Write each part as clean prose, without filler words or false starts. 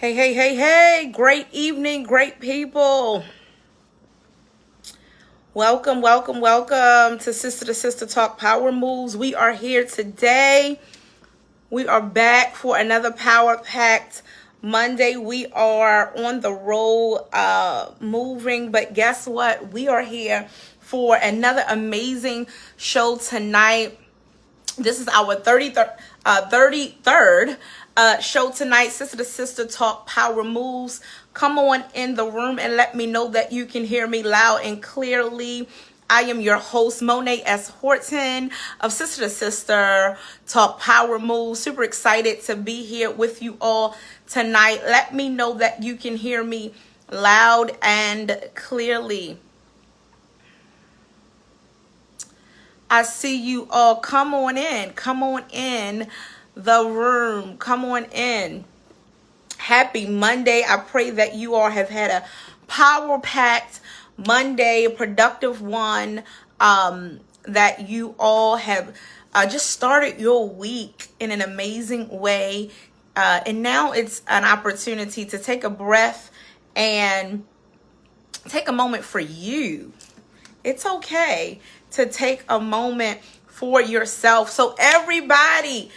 Hey, hey, hey, hey, great evening, great people. Welcome to Sister to Sister Talk Power Moves. We are here today. We are back for another Power Packed Monday. We are on the road moving, but guess what? We are here for another amazing show tonight. This is our 33rd show tonight. Sister to Sister Talk Power Moves. Come on in the room and let me know that you can hear me loud and clearly. I am your host, Mone't S. Horton of Sister to Sister Talk Power Moves. Super excited to be here with you all tonight. Let me know that you can hear me loud and clearly. I see you all. Come on in the room. Come on in. Happy Monday. I pray that you all have had a power-packed Monday, a productive one, that you all have just started your week in an amazing way. And now it's an opportunity to take a breath and take a moment for you. It's okay to take a moment for yourself. So everybody,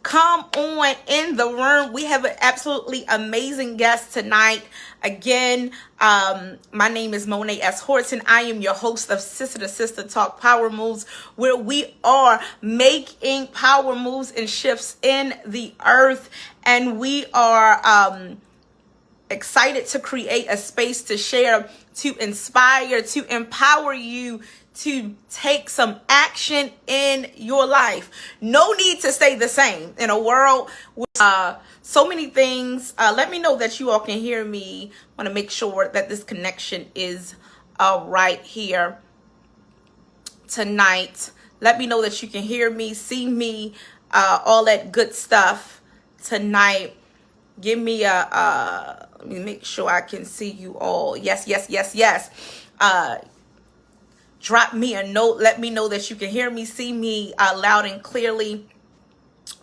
come on in the room. We have an absolutely amazing guest tonight. Again, my name is Mone't S. Horton. I am your host of Sister to Sister Talk Power Moves, where we are making power moves and shifts in the earth. And we are excited to create a space to share, to inspire, to empower you to take some action in your life. No need to stay the same in a world with so many things. Let me know that you all can hear me. I want to make sure that this connection is right here tonight. Let me know that you can hear me, see me, all that good stuff tonight. Give me let me make sure I can see you all. Yes. Drop me a note. Let me know that you can hear me, see me loud and clearly.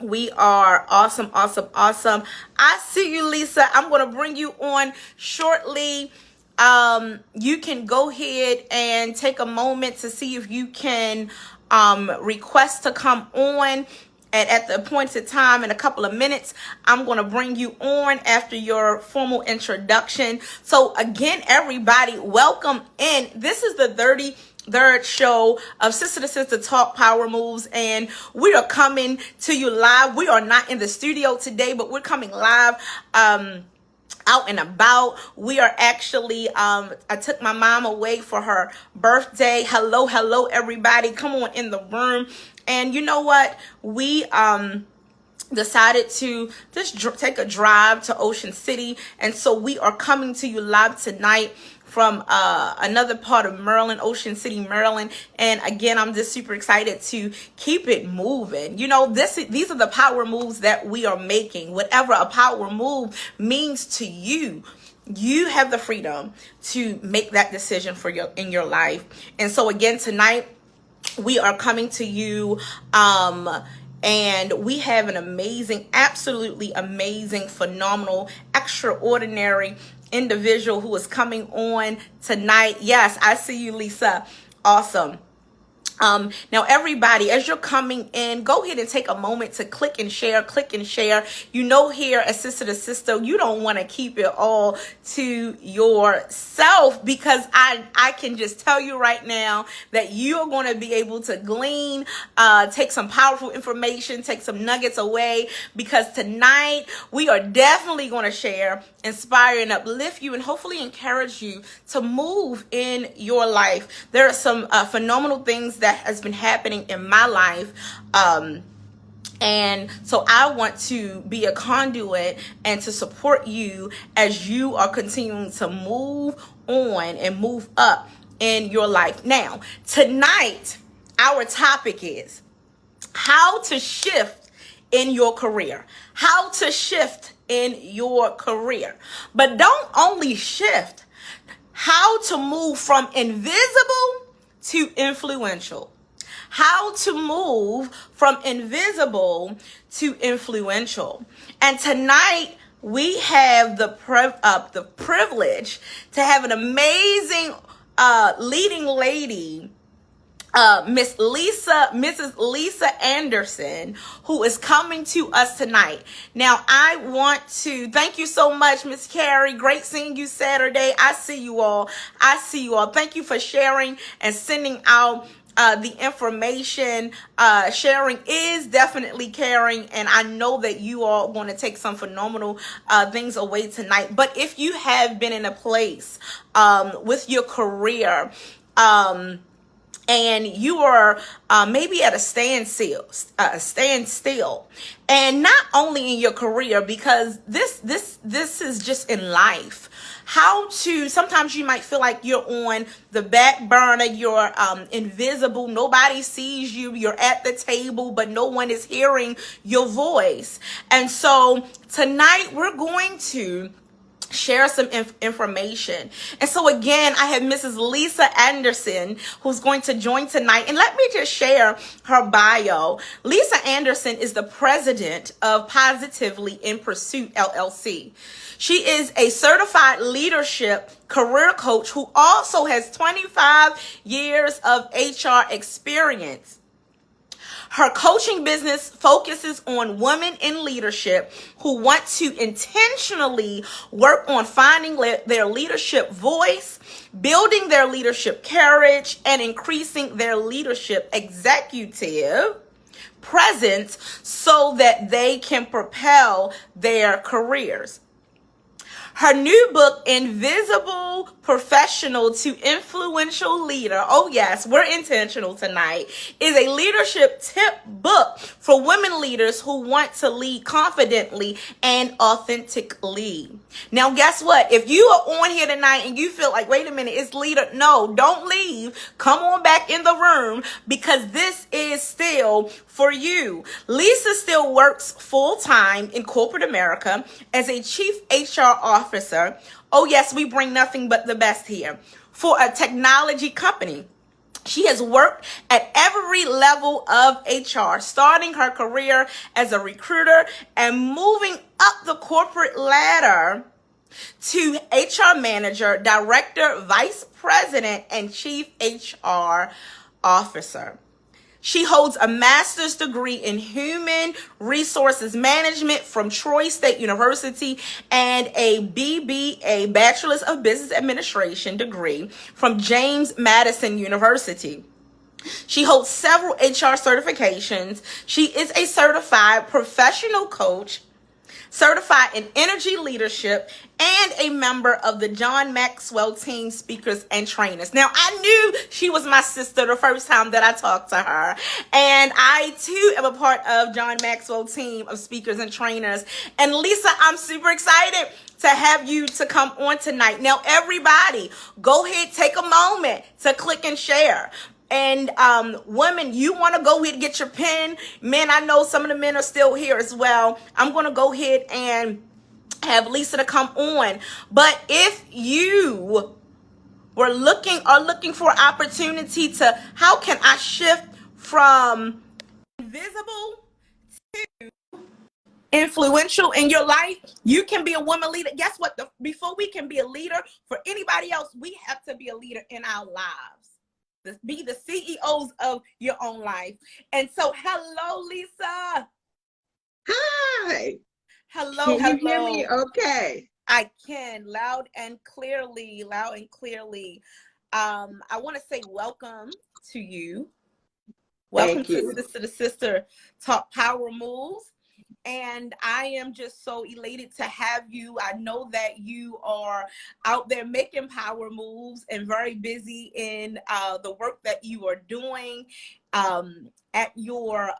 We are awesome. I see you, Lisa. I'm going to bring you on shortly. You can go ahead and take a moment to see if you can request to come on. And at the appointed time, in a couple of minutes, I'm going to bring you on after your formal introduction. So again, everybody, welcome in. This is the 33rd show of Sister to Sister Talk Power Moves, and we are coming to you live. We are not in the studio today, but we're coming live out and about. We are actually I took my mom away for her birthday. Hello everybody, come on in the room. And you know what, we decided to just take a drive to Ocean City, and so we are coming to you live tonight from another part of Maryland, Ocean City, Maryland. And again, I'm just super excited to keep it moving. You know, these are the power moves that we are making. Whatever a power move means to you, you have the freedom to make that decision for in your life. And so again, tonight we are coming to you and we have an amazing, absolutely amazing, phenomenal, extraordinary individual who is coming on tonight. Yes, I see you, Lisa. Awesome. Now everybody, as you're coming in, go ahead and take a moment to click and share. You know, here at Sister to Sister, you don't want to keep it all to yourself, because I can just tell you right now that you're going to be able to glean, take some powerful information, take some nuggets away, because tonight we are definitely going to share, inspire, and uplift you, and hopefully encourage you to move in your life. There are some phenomenal things that has been happening in my life, and so I want to be a conduit and to support you as you are continuing to move on and move up in your life. Now, tonight, our topic is how to shift in your career. How to shift in your career. But don't only shift, how to move from invisible to influential. How to move from invisible to influential. And tonight, we have the privilege to have an amazing leading lady, Mrs. Lisa Anderson, who is coming to us tonight. Now, I want to thank you so much, Miss Carrie. Great seeing you Saturday. I see you all. I see you all. Thank you for sharing and sending out the information. Sharing is definitely caring, and I know that you all are going to take some phenomenal things away tonight. But if you have been in a place with your career, and you are maybe at a standstill, and not only in your career, because this is just in life. How to sometimes you might feel like you're on the back burner, you're invisible, nobody sees you, you're at the table, but no one is hearing your voice. And so tonight we're going to share some information. And so again, I have Mrs. Lisa Anderson, who's going to join tonight. And let me just share her bio. Lisa Anderson is the president of Positively in Pursuit, LLC. She is a certified leadership career coach who also has 25 years of HR experience. Her coaching business focuses on women in leadership who want to intentionally work on finding their leadership voice, building their leadership courage, and increasing their leadership executive presence so that they can propel their careers. Her new book, Invisible Professional to Influential Leader, oh yes, we're intentional tonight, is a leadership tip book for women leaders who want to lead confidently and authentically. Now, guess what? If you are on here tonight and you feel like, wait a minute, it's leader. No, don't leave. Come on back in the room, because this is still for you. Lisa still works full-time in corporate America as a chief HR officer. Oh yes, we bring nothing but the best here, for a technology company. She has worked at every level of HR, starting her career as a recruiter and moving up the corporate ladder to HR manager, director, vice president, and chief HR officer. She holds a master's degree in human resources management from Troy State University and a BBA, Bachelor's of Business Administration degree from James Madison University. She holds several HR certifications. She is a certified professional coach, certified in energy leadership, and a member of the John Maxwell team speakers and trainers. Now, I knew she was my sister the first time that I talked to her. And I, too, am a part of John Maxwell team of speakers and trainers. And Lisa, I'm super excited to have you to come on tonight. Now, everybody, go ahead, take a moment to click and share. And women, you want to go ahead and get your pen. Men, I know some of the men are still here as well. I'm going to go ahead and have Lisa to come on. But if you are looking for opportunity to, how can I shift from invisible to influential in your life? You can be a woman leader. Guess what? Before we can be a leader for anybody else, we have to be a leader in our lives. Be the CEOs of your own life. And so, hello, Lisa. Hi. Hello. Can you hear me okay? I can, loud and clearly. I want to say welcome to you. Welcome to Sister to Sister Talk Power Moves. And I am just so elated to have you. I know that you are out there making power moves and very busy in the work that you are doing. At your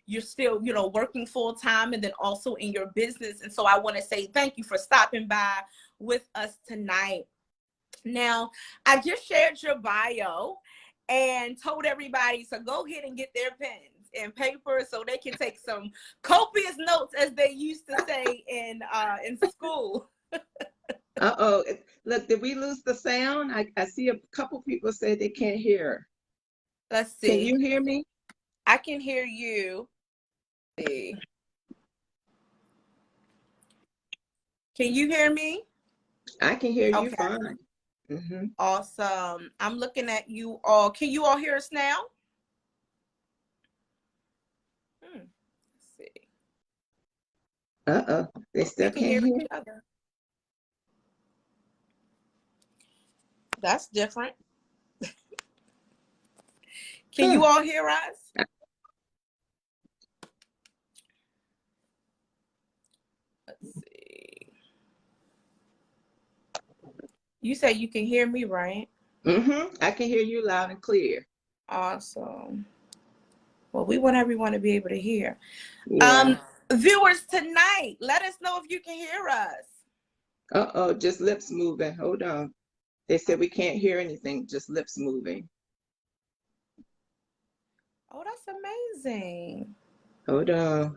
you're still, working full time, and then also in your business. And so I want to say thank you for stopping by with us tonight. Now, I just shared your bio and told everybody to go ahead and get their pens and paper so they can take some copious notes, as they used to say in school. Uh-oh. Look, did we lose the sound? I see a couple people say they can't hear. Let's see. Can you hear me? I can hear you. Let's see. Can you hear me? I can hear you Okay, fine. Mm-hmm. awesome. I'm looking at you all. Can you all hear us now? Let's see. Uh-oh, they We still can can't hear hear. each other. That's different. Can Huh. you all hear us? Let's see. You say you can hear me, right? Mm-hmm. I can hear you loud and clear. Awesome. Well, we want everyone to be able to hear. Yeah. Um, Viewers tonight, let us know if you can hear us. Uh-oh, just lips moving. Hold on. They said we can't hear anything, just lips moving. Oh, that's amazing. Hold on.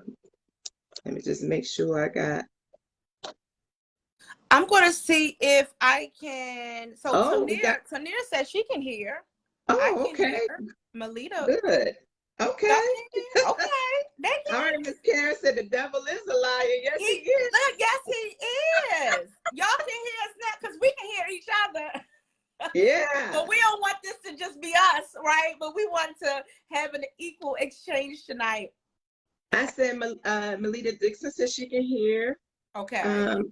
Let me just make sure I got. I'm going to see if I can. So Oh, we got. Tanir says she can hear. I Oh, can hear. okay. Melita, Good. y'all Okay. can hear? Okay. They All can. right, Miss Karen said the devil is a liar. Yes, he is. Look, yes, he is. Y'all can hear us now because we can hear each other. Yeah. But we don't want this to just be us, right? But we want to have an equal exchange tonight. I said Melita Dixon says she can hear. Okay.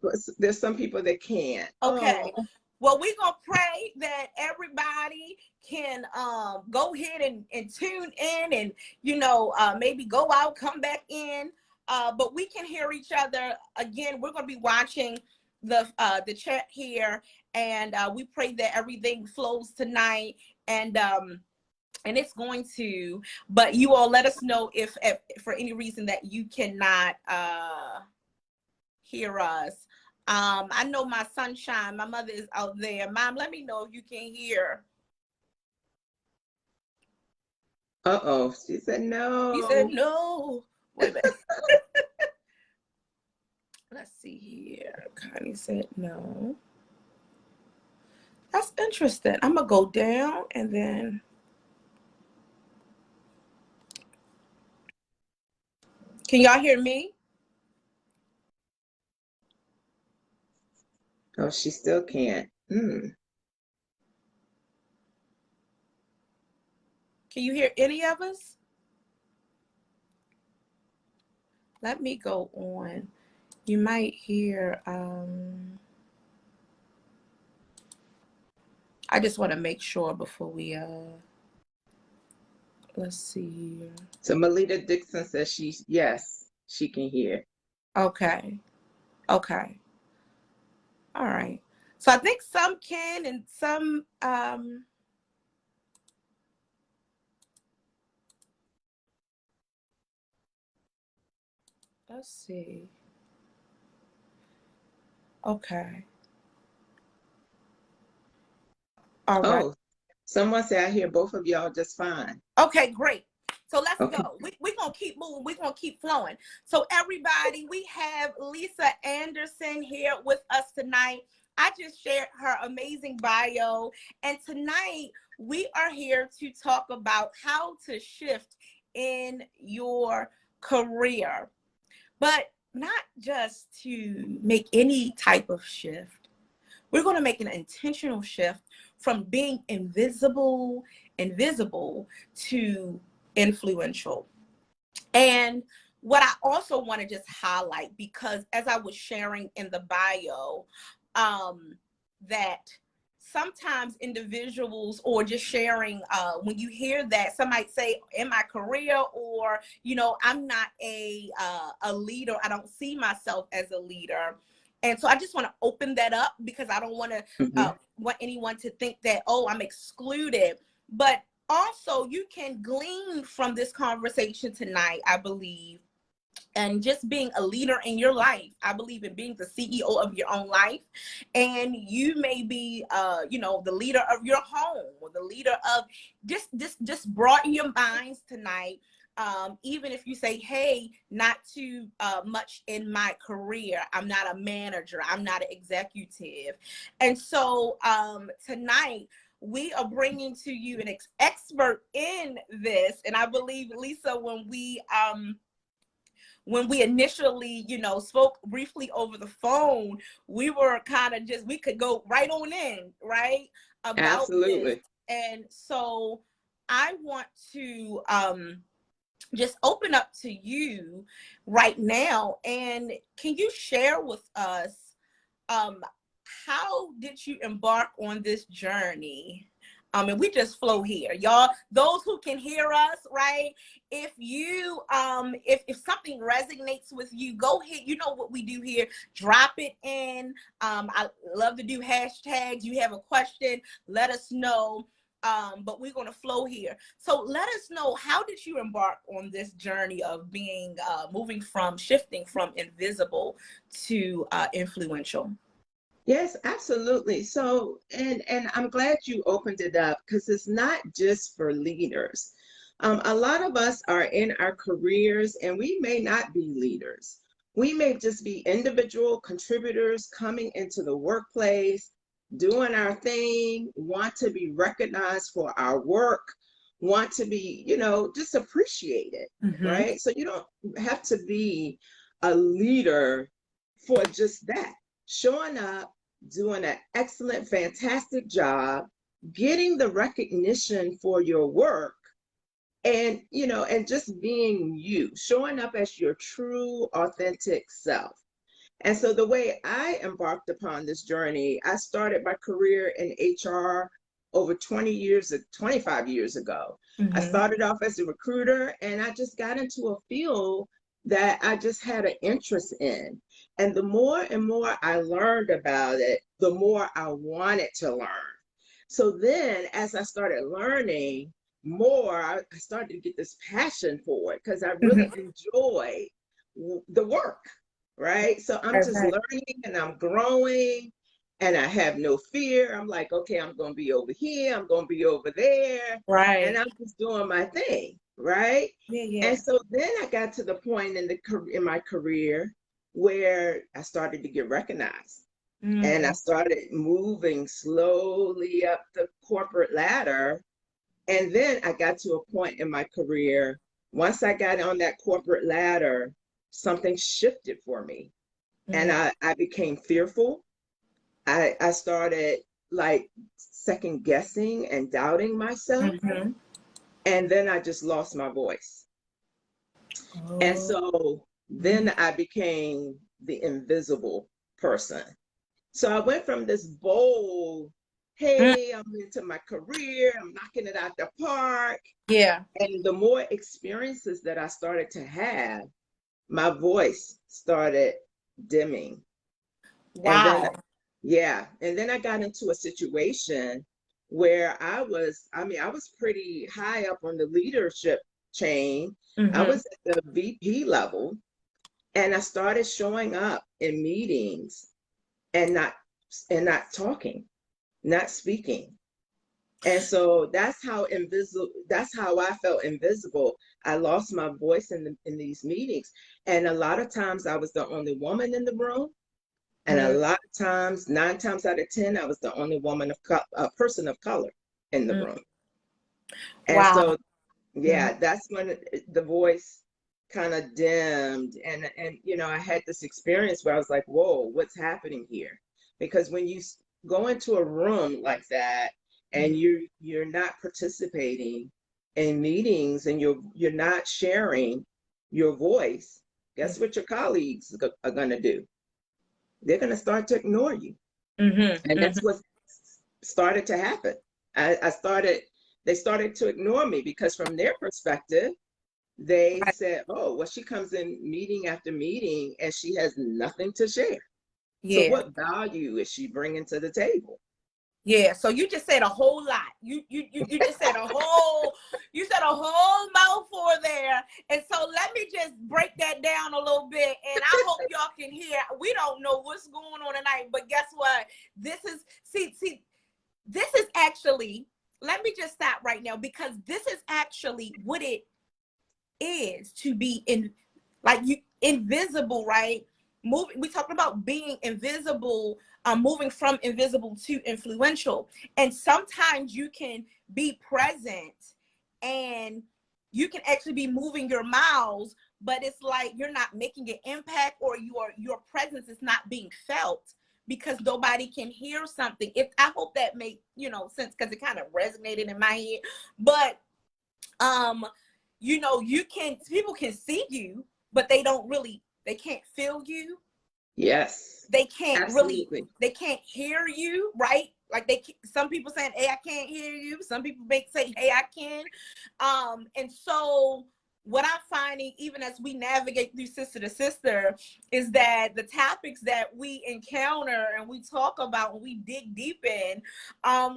But there's some people that can't. Oh, Okay. Well, we're going to pray that everybody can go ahead and tune in and, maybe go out, come back in. But we can hear each other. Again, we're going to be watching the chat here. And we pray that everything flows tonight. And it's going to. But you all let us know if for any reason that you cannot hear us. I know my sunshine, my mother is out there. Mom, let me know if you can hear. uh-oh. She said She said no. no. Wait a minute. Let's see here. Connie said no. That's interesting. I'm gonna go down and then. Can y'all hear me? Oh, she still can't. Hmm. Can you hear any of us? Let me go on. You might hear. I just want to make sure before we. Let's see here. So Melita Dixon says yes, she can hear. Okay. Okay. All right. So I think some can and some let's see. Okay. All right. Oh, someone said I hear both of y'all just fine. Okay, great. So let's Okay. go. We're going to keep moving. We're going to keep flowing. So everybody, we have Lisa Anderson here with us tonight. I just shared her amazing bio. And tonight we are here to talk about how to shift in your career. But not just to make any type of shift. We're going to make an intentional shift from being invisible to influential. And what I also want to just highlight, because as I was sharing in the bio, that sometimes individuals or just sharing, when you hear that, some might say in my career, or, I'm not a leader. I don't see myself as a leader. And so I just want to open that up because I don't want to Mm-hmm. want anyone to think that, oh, I'm excluded. But also you can glean from this conversation tonight, I believe, and just being a leader in your life. I believe in being the CEO of your own life. And you may be, the leader of your home, or the leader of just broaden your minds tonight. Even if you say, hey, not too much in my career. I'm not a manager. I'm not an executive. And so tonight, we are bringing to you an expert in this. And I believe, Lisa, when when we initially, you know, spoke briefly over the phone, we were kind of just, we could go right on in, right, about this. Absolutely. And so I want to just open up to you right now. And can you share with us, um, how did you embark on this journey? And we just flow here, y'all. Those who can hear us, right? If you, if something resonates with you, go ahead. You know what we do here. Drop it in. I love to do hashtags. You have a question, let us know. But we're going to flow here. So let us know, how did you embark on this journey of being, shifting from invisible to influential? Yes, absolutely. So, and I'm glad you opened it up because it's not just for leaders. A lot of us are in our careers and we may not be leaders. We may just be individual contributors coming into the workplace, doing our thing, want to be recognized for our work, want to be, just appreciated, Mm-hmm. right? So you don't have to be a leader for just that. Showing up, doing an excellent, fantastic job, getting the recognition for your work, and just being you, showing up as your true, authentic self. And so the way I embarked upon this journey, I started my career in HR over 25 years ago. I Mm-hmm. started off as a recruiter and I just got into a field that I just had an interest in. And the more and more I learned about it, the more I wanted to learn. So then as I started learning more, I started to get this passion for it because I really Mm-hmm. enjoy the work, right? So I'm just Okay. learning and I'm growing and I have no fear. I'm like, okay, I'm going to be over here, I'm going to be over there, and Right. I'm just doing my thing, right? Yeah, And yeah. so then I got to the point in my career where I started to get recognized. And I Mm-hmm. started moving slowly up the corporate ladder. And then I got to a point in my career, once I got on that corporate ladder, something shifted for me. And I became fearful. I started like second guessing and doubting myself. Mm-hmm. And then I just lost my voice. And Oh. so then I became the invisible person. So I went from this bold, Mm. hey, I'm into my career, I'm knocking it out the park. Yeah. And the more experiences that I started to have, my voice started dimming. And then, Wow. yeah, and then I got into a situation where I was pretty high up on the leadership chain. I Mm-hmm. was at the VP level, and I started showing up in meetings and not talking, not speaking. And so that's how I felt invisible. I lost my voice in these meetings. And a lot of times I was the only woman in the room. And a lot of times, 9 times out of 10, I was the only a person of color in the Mm-hmm. room. And Wow. so, yeah, that's when the voice kind of dimmed. And I had this experience where I was like, whoa, what's happening here? Because when you go into a room like that and you're not participating in meetings and you're not sharing your voice, guess what your colleagues are going to do? They're going to start to ignore you. Mm-hmm. And Mm-hmm. that's what started to happen. They started to ignore me because from their perspective, they Right. said, oh, well, she comes in meeting after meeting and she has nothing to share. So Yeah. what value is she bringing to the table? Yeah. So you just said a whole lot. You just said a whole mouthful there. And so let me just break that down a little bit. And I hope y'all can hear. We don't know what's going on tonight, but guess what? This is see, this is actually, let me just stop right now, because this is actually what it is to be in, like, you invisible, right? Moving, we talked about being invisible, moving from invisible to influential. And sometimes you can be present and you can actually be moving your mouths, but it's like you're not making an impact, or your presence is not being felt because nobody can hear something. If I hope that made, sense, because it kind of resonated in my head. But people can see you, but they can't feel you. Yes, They can't absolutely. they can't hear you, right? Like some people saying, "Hey, I can't hear you." Some people may say, "Hey, I can." And so what I'm finding, even as we navigate through sister to sister, is that the topics that we encounter and we talk about and we dig deep in,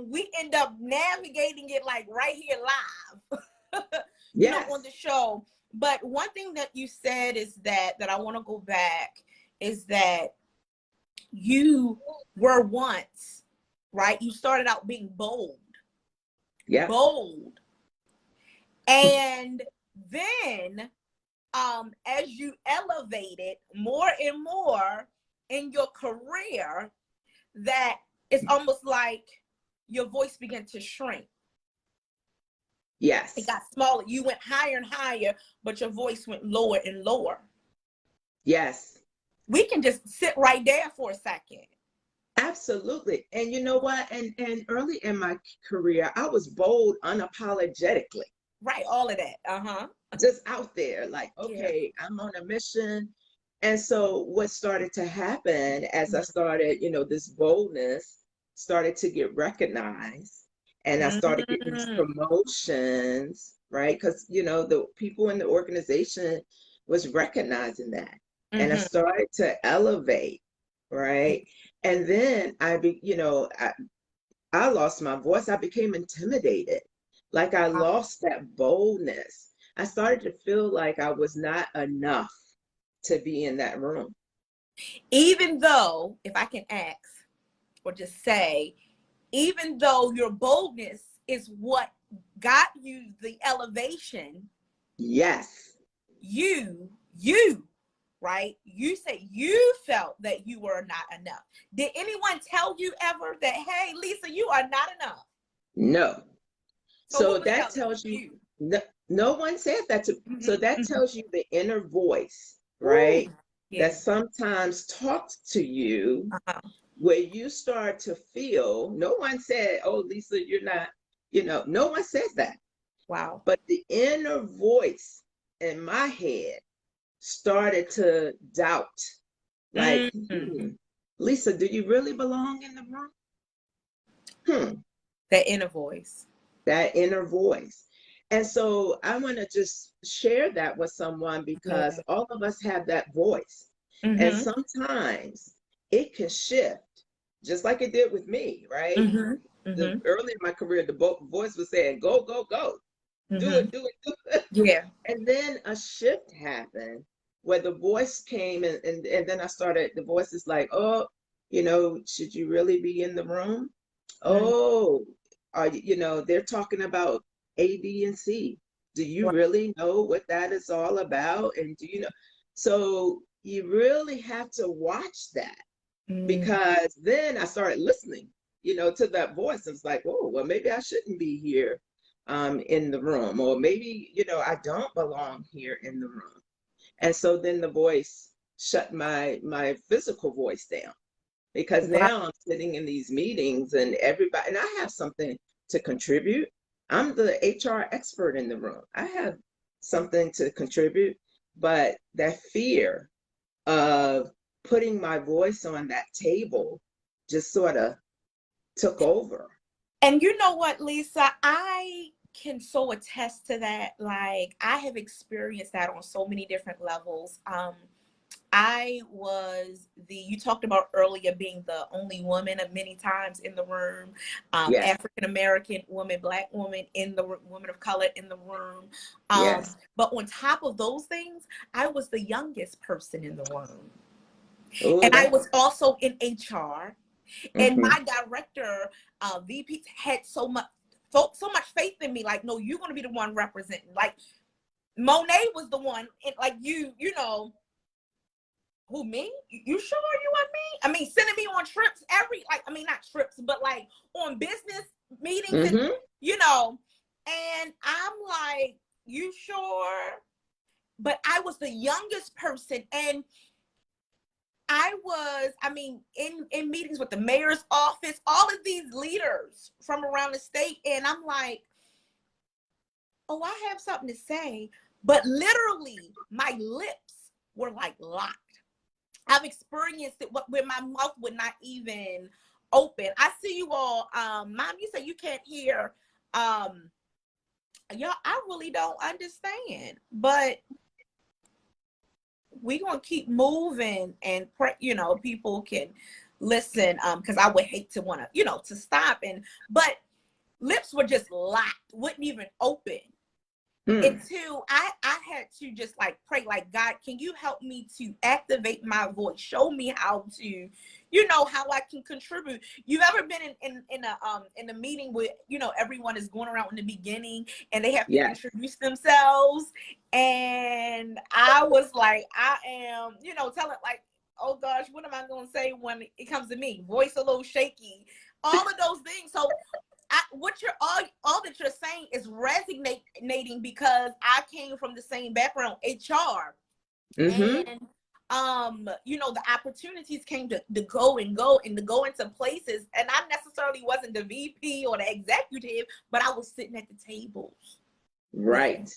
we end up navigating it like right here live, on Yes, the show. But one thing that you said is that I want to go back, is that you were once, right? You started out being bold, yep, bold. And then, as you elevated more and more in your career, that it's almost like your voice began to shrink. It yes, got smaller. You went higher and higher, but your voice went lower and lower. yes, We can just sit right there for a second. absolutely. And you know what? And early in my career, I was bold unapologetically, Right, all of that. Uh-huh. just out there, like, Yeah. okay, I'm on a mission. And so what started to happen as I started, this boldness started to get recognized, and I started getting these Mm-hmm. promotions, right? Because, the people in the organization was recognizing that. And I Mm-hmm. started to elevate, right? And then I lost my voice. I became intimidated. Like I lost that boldness. I started to feel like I was not enough to be in that room. Even though, if I can ask or just say, even though your boldness is what got you the elevation, Yes. you, right? You say you felt that you were not enough. Did anyone tell you ever that, hey, Lisa, you are not enough? No. So who So was that telling tells you, you? no one said that to, Mm-hmm, so that mm-hmm. tells you the inner voice, Ooh, right? That yeah. sometimes talks to you Uh-huh. where you start to feel, no one said, oh, Lisa, you're not, no one says that. Wow. But the inner voice in my head started to doubt, like, Mm-hmm. Lisa, do you really belong in the room? Hmm, That inner voice. that inner voice. And so I want to just share that with someone because Yeah. all of us have that voice. And Mm-hmm. sometimes it can shift, just like it did with me, right? Mm-hmm. Mm-hmm. Early in my career, the voice was saying, go, go, go, do Mm-hmm. it, do it, do it. Yeah. And then a shift happened where the voice came and then the voice is like, oh, should you really be in the room? Mm-hmm. Oh, they're talking about A, B, and C. Do you really know what that is all about? And do you know? So you really have to watch that, Mm-hmm. because then I started listening, to that voice. It's like, oh, well, maybe I shouldn't be here in the room, or maybe, I don't belong here in the room. And so then the voice shut my physical voice down, because Wow. now I'm sitting in these meetings and everybody, and I have something to contribute. I'm the HR expert in the room. I have something to contribute, but that fear of putting my voice on that table just sort of took over. And you know what, Lisa? I can so attest to that. Like, I have experienced that on so many different levels. I was you talked about earlier being the only woman many times in the room, Yes, African American woman, Black woman in the woman of color in the room. yes. But on top of those things, I was the youngest person in the room. Oh, And I that. was also in HR. And Hmm. my director, VP, had so much faith in me. Like, no, you're going to be the one representing. Like, Monet was the one, and like you know, who, me? You sure you want me? I mean, sending me on trips not trips, but like on business meetings, and Hmm. you know, and I'm like, you sure? but I was the youngest person, and I mean, in meetings with the mayor's office, all of these leaders from around the state, and I'm like, oh, I have something to say, but literally my lips were like locked. I've experienced it where my mouth would not even open. I see you all. Mom, you say you can't hear. Y'all, I really don't understand, but we're gonna keep moving and pray, people can listen. Because I would hate to want to, to stop, but lips were just locked, wouldn't even open. Until I had to just like pray, like, God, can you help me to activate my voice? Show me how to, how I can contribute. You've ever been in a meeting where everyone is going around in the beginning and they have to introduce themselves, and I was like, I am, telling like, oh gosh, what am I gonna say when it comes to me? Voice a little shaky, all of those things. So what you're all that you're saying is resonating, because I came from the same background, HR, and the opportunities came to go and to go into places, and I necessarily wasn't the VP or the executive, but I was sitting at the tables. Right.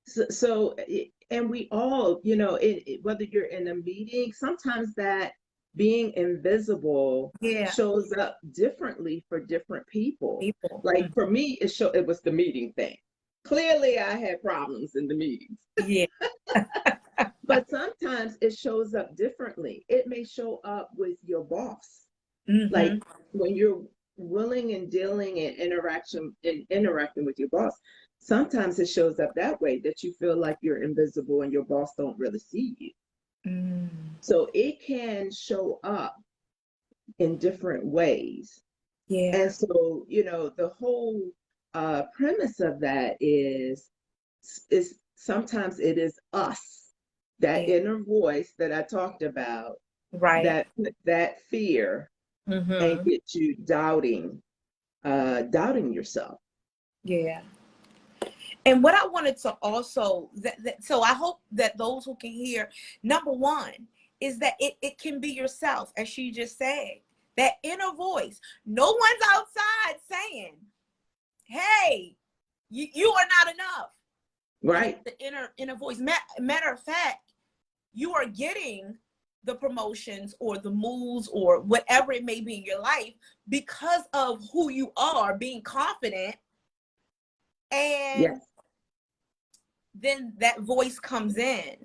So and we all, whether you're in a meeting, sometimes that being invisible shows up differently for different people. Like for me, it was the meeting thing. Clearly I had problems in the meetings. Yeah. But sometimes it shows up differently. It may show up with your boss. Like when you're willing and dealing and interacting with your boss, sometimes it shows up that way, that you feel like you're invisible and your boss don't really see you. So it can show up in different ways. Yeah. And so, the whole premise of that is sometimes it is us, that inner voice that I talked about, right, that fear, and get you doubting yourself. Yeah. And what I wanted to also, so I hope that those who can hear, number one, is that it can be yourself, as she just said, that inner voice. No one's outside saying, hey, you are not enough. Right. The inner voice. Matter of fact, you are getting the promotions or the moves or whatever it may be in your life because of who you are, being confident. And then that voice comes in.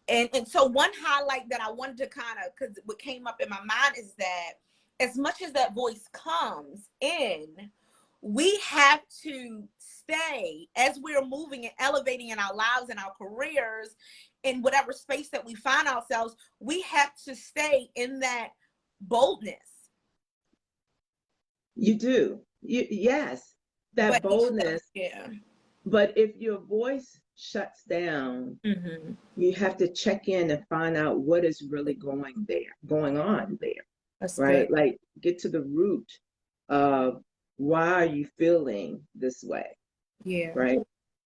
And so one highlight that I wanted to kind of, because what came up in my mind is that as much as that voice comes in, we have to stay, as we're moving and elevating in our lives and our careers, in whatever space that we find ourselves, we have to stay in that boldness. You do. Yes, that boldness. But if your voice shuts down, you have to check in and find out what is really going on there. That's right. Good. Like get to the root of why are you feeling this way? Yeah. Right.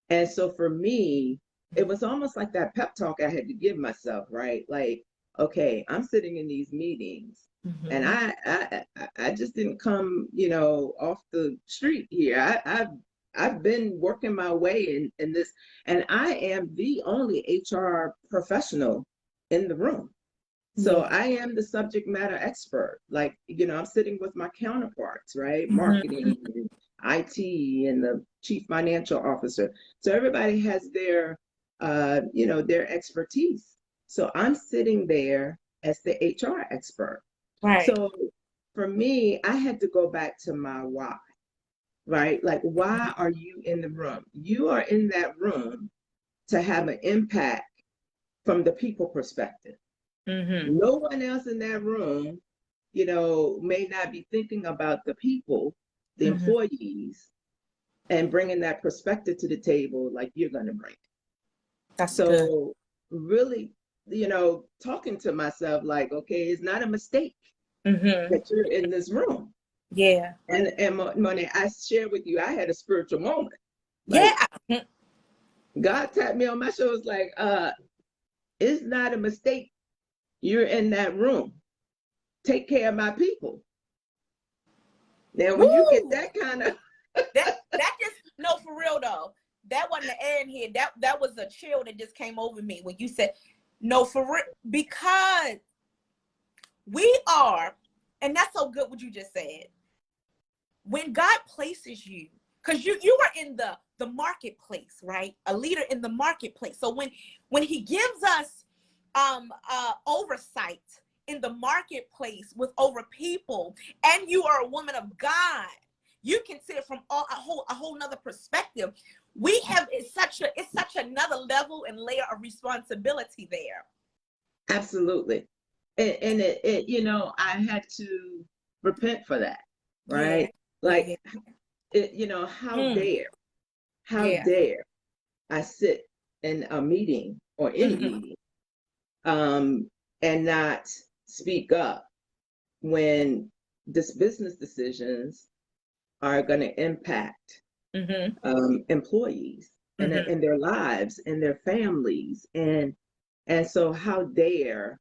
And so for me, it was almost like that pep talk I had to give myself, right? Like, okay, I'm sitting in these meetings and I just didn't come, off the street here. I've been working my way in this, and I am the only HR professional in the room. So I am the subject matter expert. Like, I'm sitting with my counterparts, right? Marketing, and IT, and the chief financial officer. So everybody has their, their expertise. So I'm sitting there as the HR expert. Right. So for me, I had to go back to my why. Right? Like, why are you in the room? You are in that room to have an impact from the people perspective. No one else in that room, may not be thinking about the people, the employees, and bringing that perspective to the table like you're going to bring. That's so good. Really, talking to myself like, okay, it's not a mistake that you're in this room. Yeah. And Mone't, I share with you, I had a spiritual moment. Like, God tapped me on my shoulder, was like, it's not a mistake. You're in that room. Take care of my people. Now, when you get Woo! that kind of That just, no, for real though. That wasn't the air in here. That was a chill that just came over me when you said, no, for real, because we are, and that's so good what you just said. When God places you, because you are in the marketplace, right? A leader in the marketplace. So when he gives us oversight in the marketplace with over people, and you are a woman of God, you can see it from a whole nother perspective. We have it's such another level and layer of responsibility there. absolutely. And it, I had to repent for that, Yeah, right? yeah, Like, how mm, how yeah. dare I sit in a meeting or any Mm-hmm, meeting, and not speak up when this business decisions are going to impact mm-hmm, employees mm-hmm, and their lives and their families, and so how dare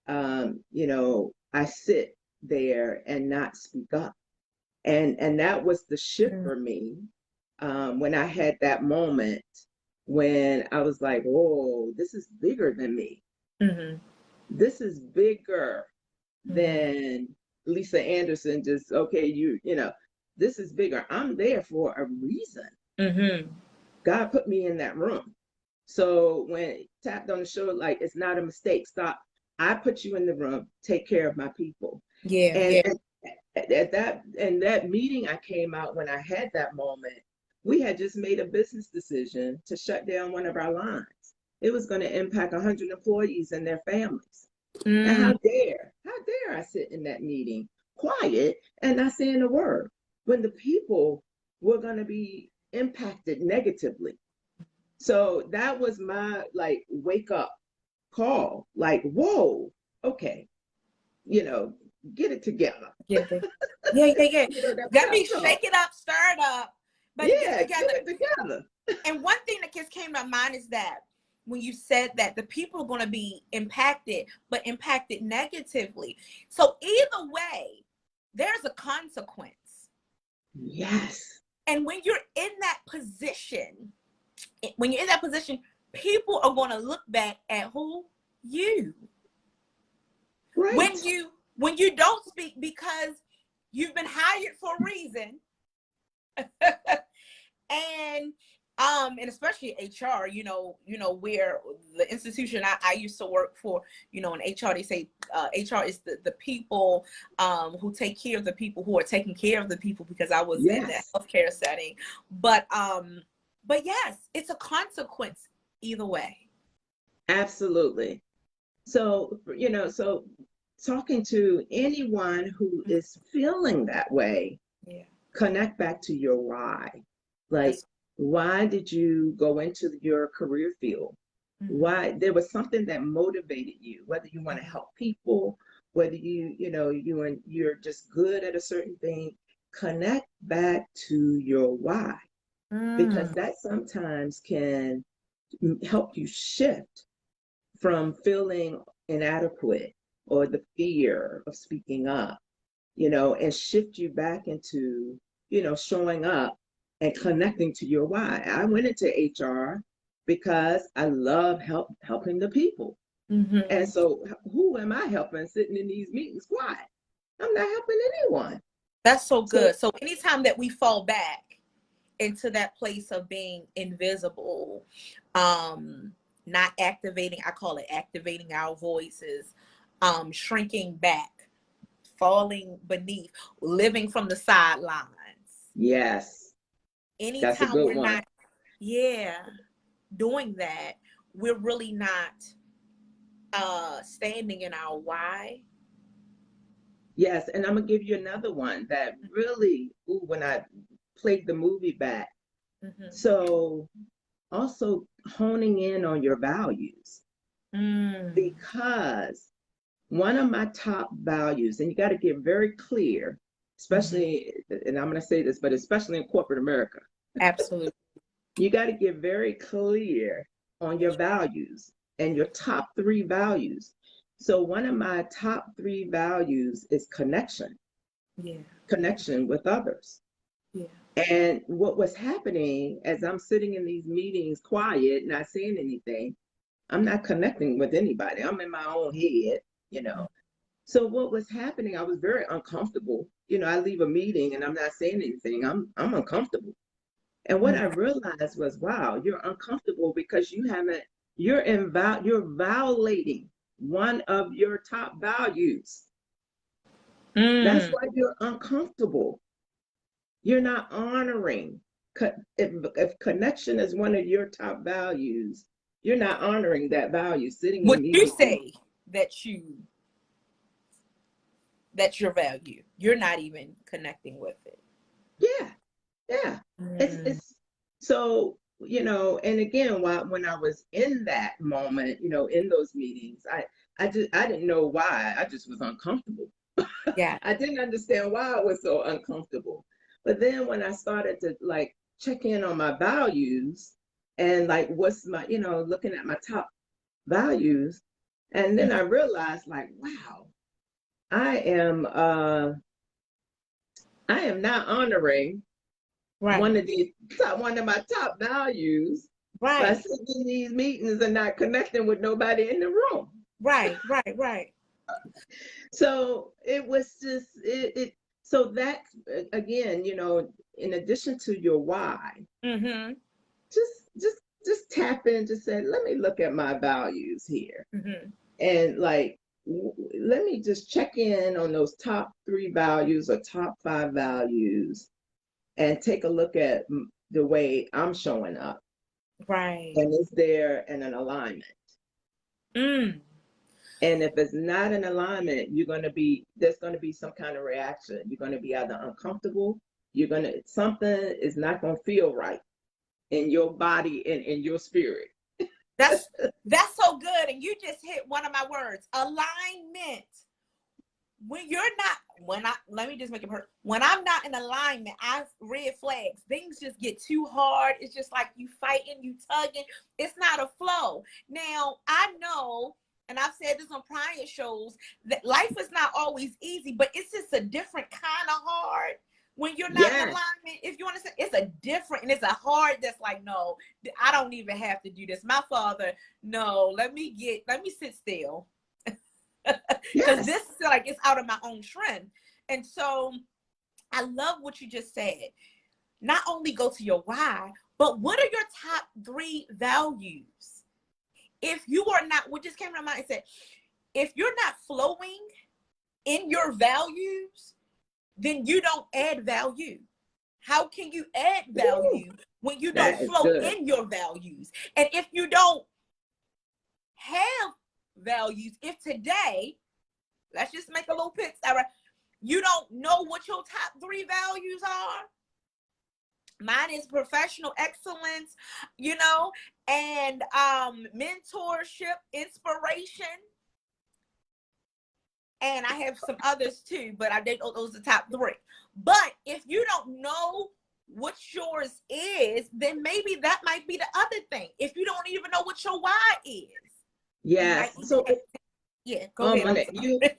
I sit there and not speak up, and that was the shift for me, when I had that moment when I was like, whoa, this is bigger than me. mm-hmm, This is bigger mm-hmm, than Lisa Anderson. Just okay, this is bigger. I'm there for a reason. mm-hmm. God put me in that room. So when it tapped on the shoulder, like, it's not a mistake. Stop. I put you in the room. Take care of my people. Yeah, And yeah. at that meeting, I came out when I had that moment. We had just made a business decision to shut down one of our lines. It was going to impact 100 employees and their families. And Mm, how dare I sit in that meeting quiet and not saying a word when the people were going to be impacted negatively. So that was my like wake up call. Like, whoa, okay, you know, get it together. yeah, yeah, yeah, yeah. That That pep means talk. shake it up, stir it up, but get it Yeah, get together. it together. And one thing that just came to my mind is that when you said that the people are going to be impacted, but impacted negatively. So either way, there's a consequence. Yes. And when you're in that position, people are going to look back at who? You. Right. When you don't speak because you've been hired for a reason, and and especially HR, where the institution I used to work for, in HR, they say HR is the people who take care of the people who are taking care of the people, because I was in that Yes. healthcare setting. But yes, it's a consequence either way. Absolutely. So talking to anyone who is feeling that way, Yeah, connect back to your why. Like, that's why did you go into your career field? mhm, Why there was something that motivated you, whether you want to mhm, help people, whether you're just good at a certain thing, connect back to your why, because mm, that sometimes can help you shift from feeling inadequate or the fear of speaking up, and shift you back into, showing up and connecting to your why. I went into HR because I love helping the people. And mhm. so who am I helping sitting in these meetings quiet? I'm not helping anyone. That's so So good. So anytime that we fall back into that place of being invisible, um not activating, I call it activating our voices, shrinking back, falling beneath, living from the sidelines, yes, that's a anytime good we're one. not, yeah, doing that, we're really not standing in our why. Yes, and I'm gonna give you another one that really, ooh, when I played the movie back. Mm-hmm. So also honing in on your values, Mm. because one of my top values, and you got to get very clear, Mm-hmm. especially, and I'm going to say this, but especially in corporate America, Absolutely. You got to get very clear on your values and your top three values. So one of my top three values is connection, Yeah. connection with others. Yeah. And what was happening as I'm sitting in these meetings quiet, not saying anything, I'm not connecting with anybody. I'm in my own head, you know. So what was happening, I was very uncomfortable. I leave a meeting and I'm not saying anything. I'm uncomfortable. And what I realized was, wow, you're uncomfortable because you're violating one of your top values. That's Mm. why you're uncomfortable. You're not honoring. If connection is one of your top values, you're not honoring that value. Sitting in Would you meetings. say that's your value? You're not even connecting with it. Yeah, yeah. Mm. It's so, and again, when I was in that moment, in those meetings, I didn't know why. I just was uncomfortable. Yeah. I didn't understand why I was so uncomfortable. But then when I started to like check in on my values and like what's my, looking at my top values, and then I realized like, wow, I am uh I am not honoring Right. one of my top values by Right. sitting in these meetings and not connecting with nobody in the room. Right. Right. Right. So it was just so that again, in addition to your why, Mm-hmm. just just just tap in, just say, let me look at my values here. Mm-hmm. And like let me just check in on those top three values or top five values and take a look at the way I'm showing up. Right. And is there an alignment? Mm. And if it's not in alignment, there's going to be some kind of reaction. You're going to be either uncomfortable, something is not going to feel right in your body and in your spirit. That's so good. And you just hit one of my words, alignment. Let me just make it hurt. When I'm not in alignment, I've red flags. Things just get too hard. It's just like you fighting, you tugging. It's not a flow. Now, I know, and I've said this on prior shows, that life is not always easy, but it's just a different kind of hard when you're not in Yes, alignment. If you understand, it's a different, and it's a hard that's like, no, I don't even have to do this. My father, no, let me sit still. Because yes. this is like it's out of my own trend. And so I love what you just said. Not only go to your why, but what are your top three values? If you are not, what just came to my mind, said, if you're not flowing in your values, then you don't add value. How can you add Ooh, value when you don't that is flow good. in your values? And if you don't have values, if today, let's just make a little pit, Sarah, you don't know what your top three values are. Mine is professional excellence, and mentorship, inspiration, and I have some others too, but I did those are the top three. But if you don't know what yours is, then maybe that might be the other thing. If you don't even know what your why is, you might Yes. even So, have, yeah, go oh, ahead. I'm Mone't, sorry.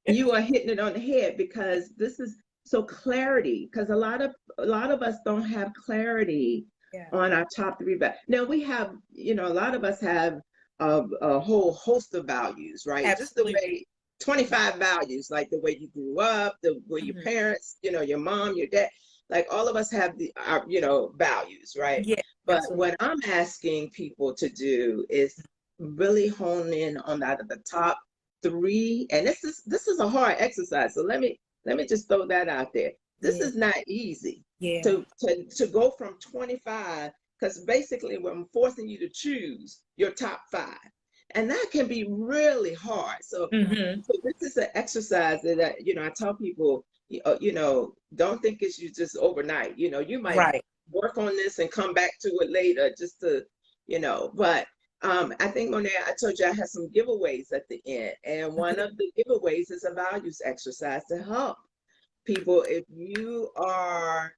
you are hitting it on the head because this is so clarity. Because a lot of us don't have clarity Yeah, on our top three. Now we have, a lot of us have a whole host of values, right? Just the absolutely. way 25 values, like the way you grew up, the way your Mhm. parents, your mom, your dad, like all of us have our, values, right? Yeah, But absolutely. what I'm asking people to do is really hone in on that at the top three. And this is a hard exercise, so let me just throw that out there. This Yeah, is not easy yeah. to go from 25, because basically we're forcing you to choose your top five, and that can be really hard. So Mm-hmm. this is an exercise that I tell people, don't think it's you just overnight. You might Right. work on this and come back to it later just to, but I think, Monet, I told you I had some giveaways at the end, and one of the giveaways is a values exercise to help people. If you are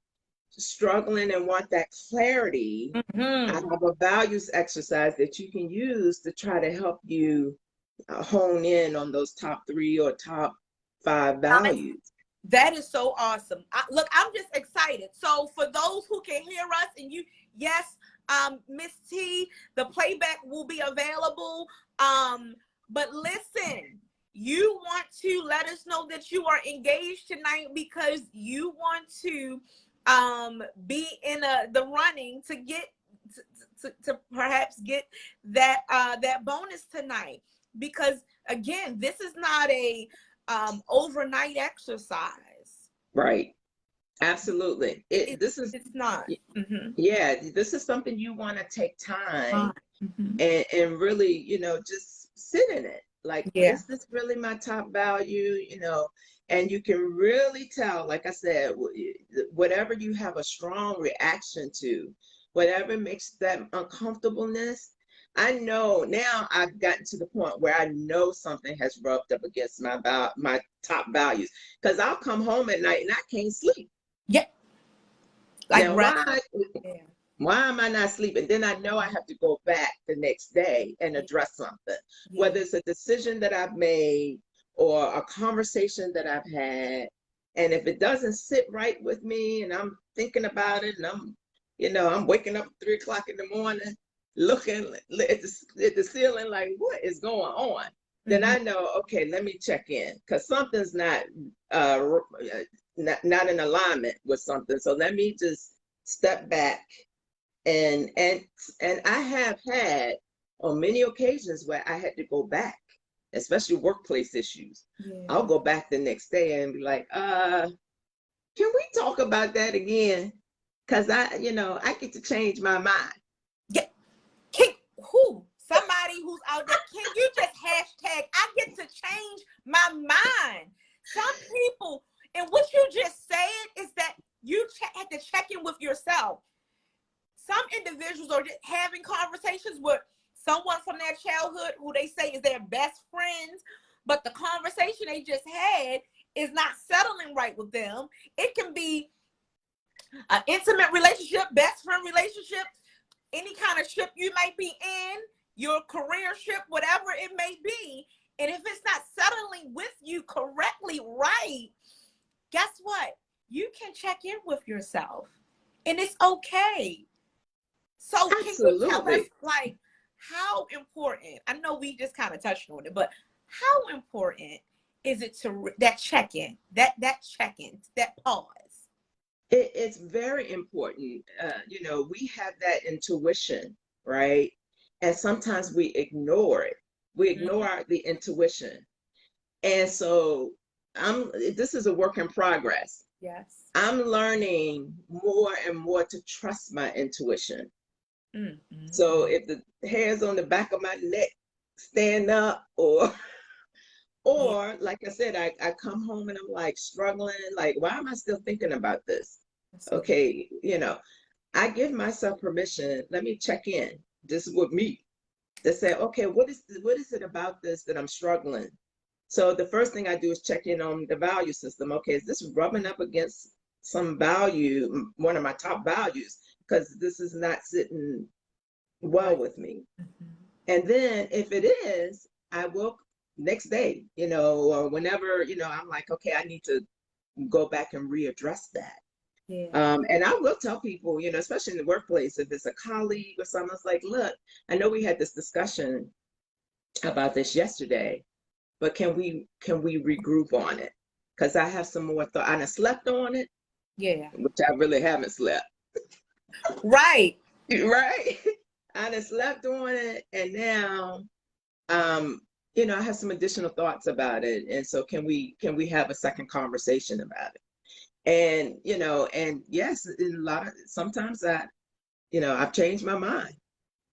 struggling and want that clarity, I Mm-hmm. have a values exercise that you can use to try to help you hone in on those top 3 or top 5 values. That is so awesome. Look, I'm just excited. So for those who can hear us and you, yes, Miss T, the playback will be available. But listen, you want to let us know that you are engaged tonight because you want to be in the running to get to perhaps get that that bonus tonight. Because again, this is not a overnight exercise. Right. Absolutely. It's not. Mm-hmm. Yeah, this is something you want to take time Mm-hmm. and really, just sit in it. Like, Yeah. is this really my top value? And you can really tell, like I said, whatever you have a strong reaction to, whatever makes that uncomfortableness. I know now I've gotten to the point where I know something has rubbed up against my top values because I'll come home at night and I can't sleep. Yeah. Like Now, rest. why? Yeah. Why am I not sleeping? Then I know I have to go back the next day and Yeah. address something, whether Yeah. it's a decision that I've made or a conversation that I've had. And if it doesn't sit right with me and I'm thinking about it and I'm waking up at 3 o'clock in the morning, looking at the ceiling like, what is going on? Then Mm-hmm. I know, okay, let me check in because something's uh, not in alignment with something. So let me just step back and and and I have had on many occasions where I had to go back, especially workplace issues. I'll Yeah. go back the next day and be like, can we talk about that again? Because I get to change my mind. Yeah. Can who? Somebody who's out there, can you just hashtag, I get to change my mind? Some people, and what you just said is that you had to check in with yourself. Some individuals are just having conversations with someone from their childhood who they say is their best friends, but the conversation they just had is not settling right with them. It can be an intimate relationship, best friend relationship, any kind of ship you might be in, your career ship, whatever it may be. And if it's not settling with you correctly, right, guess what? You can check in with yourself and it's okay. So can you tell us, Absolutely. like, how important, I know we just kind of touched on it, but how important is it to that check-in, that check-in, that pause? It's very important. We have that intuition, right? And sometimes we ignore it. We Mhm. ignore the intuition. And so this is a work in progress. Yes. I'm learning more and more to trust my intuition. So Mm-hmm. if the hairs on the back of my neck stand up or Yeah. or like I said, I come home and I'm like struggling, like, why am I still thinking about this? That's good. Okay, I give myself permission. Let me check in. This is with me to say, okay, what is it about this that I'm struggling? So the first thing I do is check in on the value system. Okay, is this rubbing up against some value, one of my top values? Because this is not sitting well Right. with me. Mm-hmm. And then if it is, I will next day, or whenever, I'm like, okay, I need to go back and readdress that. Yeah. And I will tell people, especially in the workplace, if it's a colleague or someone, it's like, look, I know we had this discussion about this yesterday, but can we regroup on it? Because I have some more thought. I done slept on it, Yeah. which I really haven't slept. Right. Right? I done slept on it, and now, um, I have some additional thoughts about it. And so, can we have a second conversation about it? And yes, in a lot of sometimes I've changed my mind.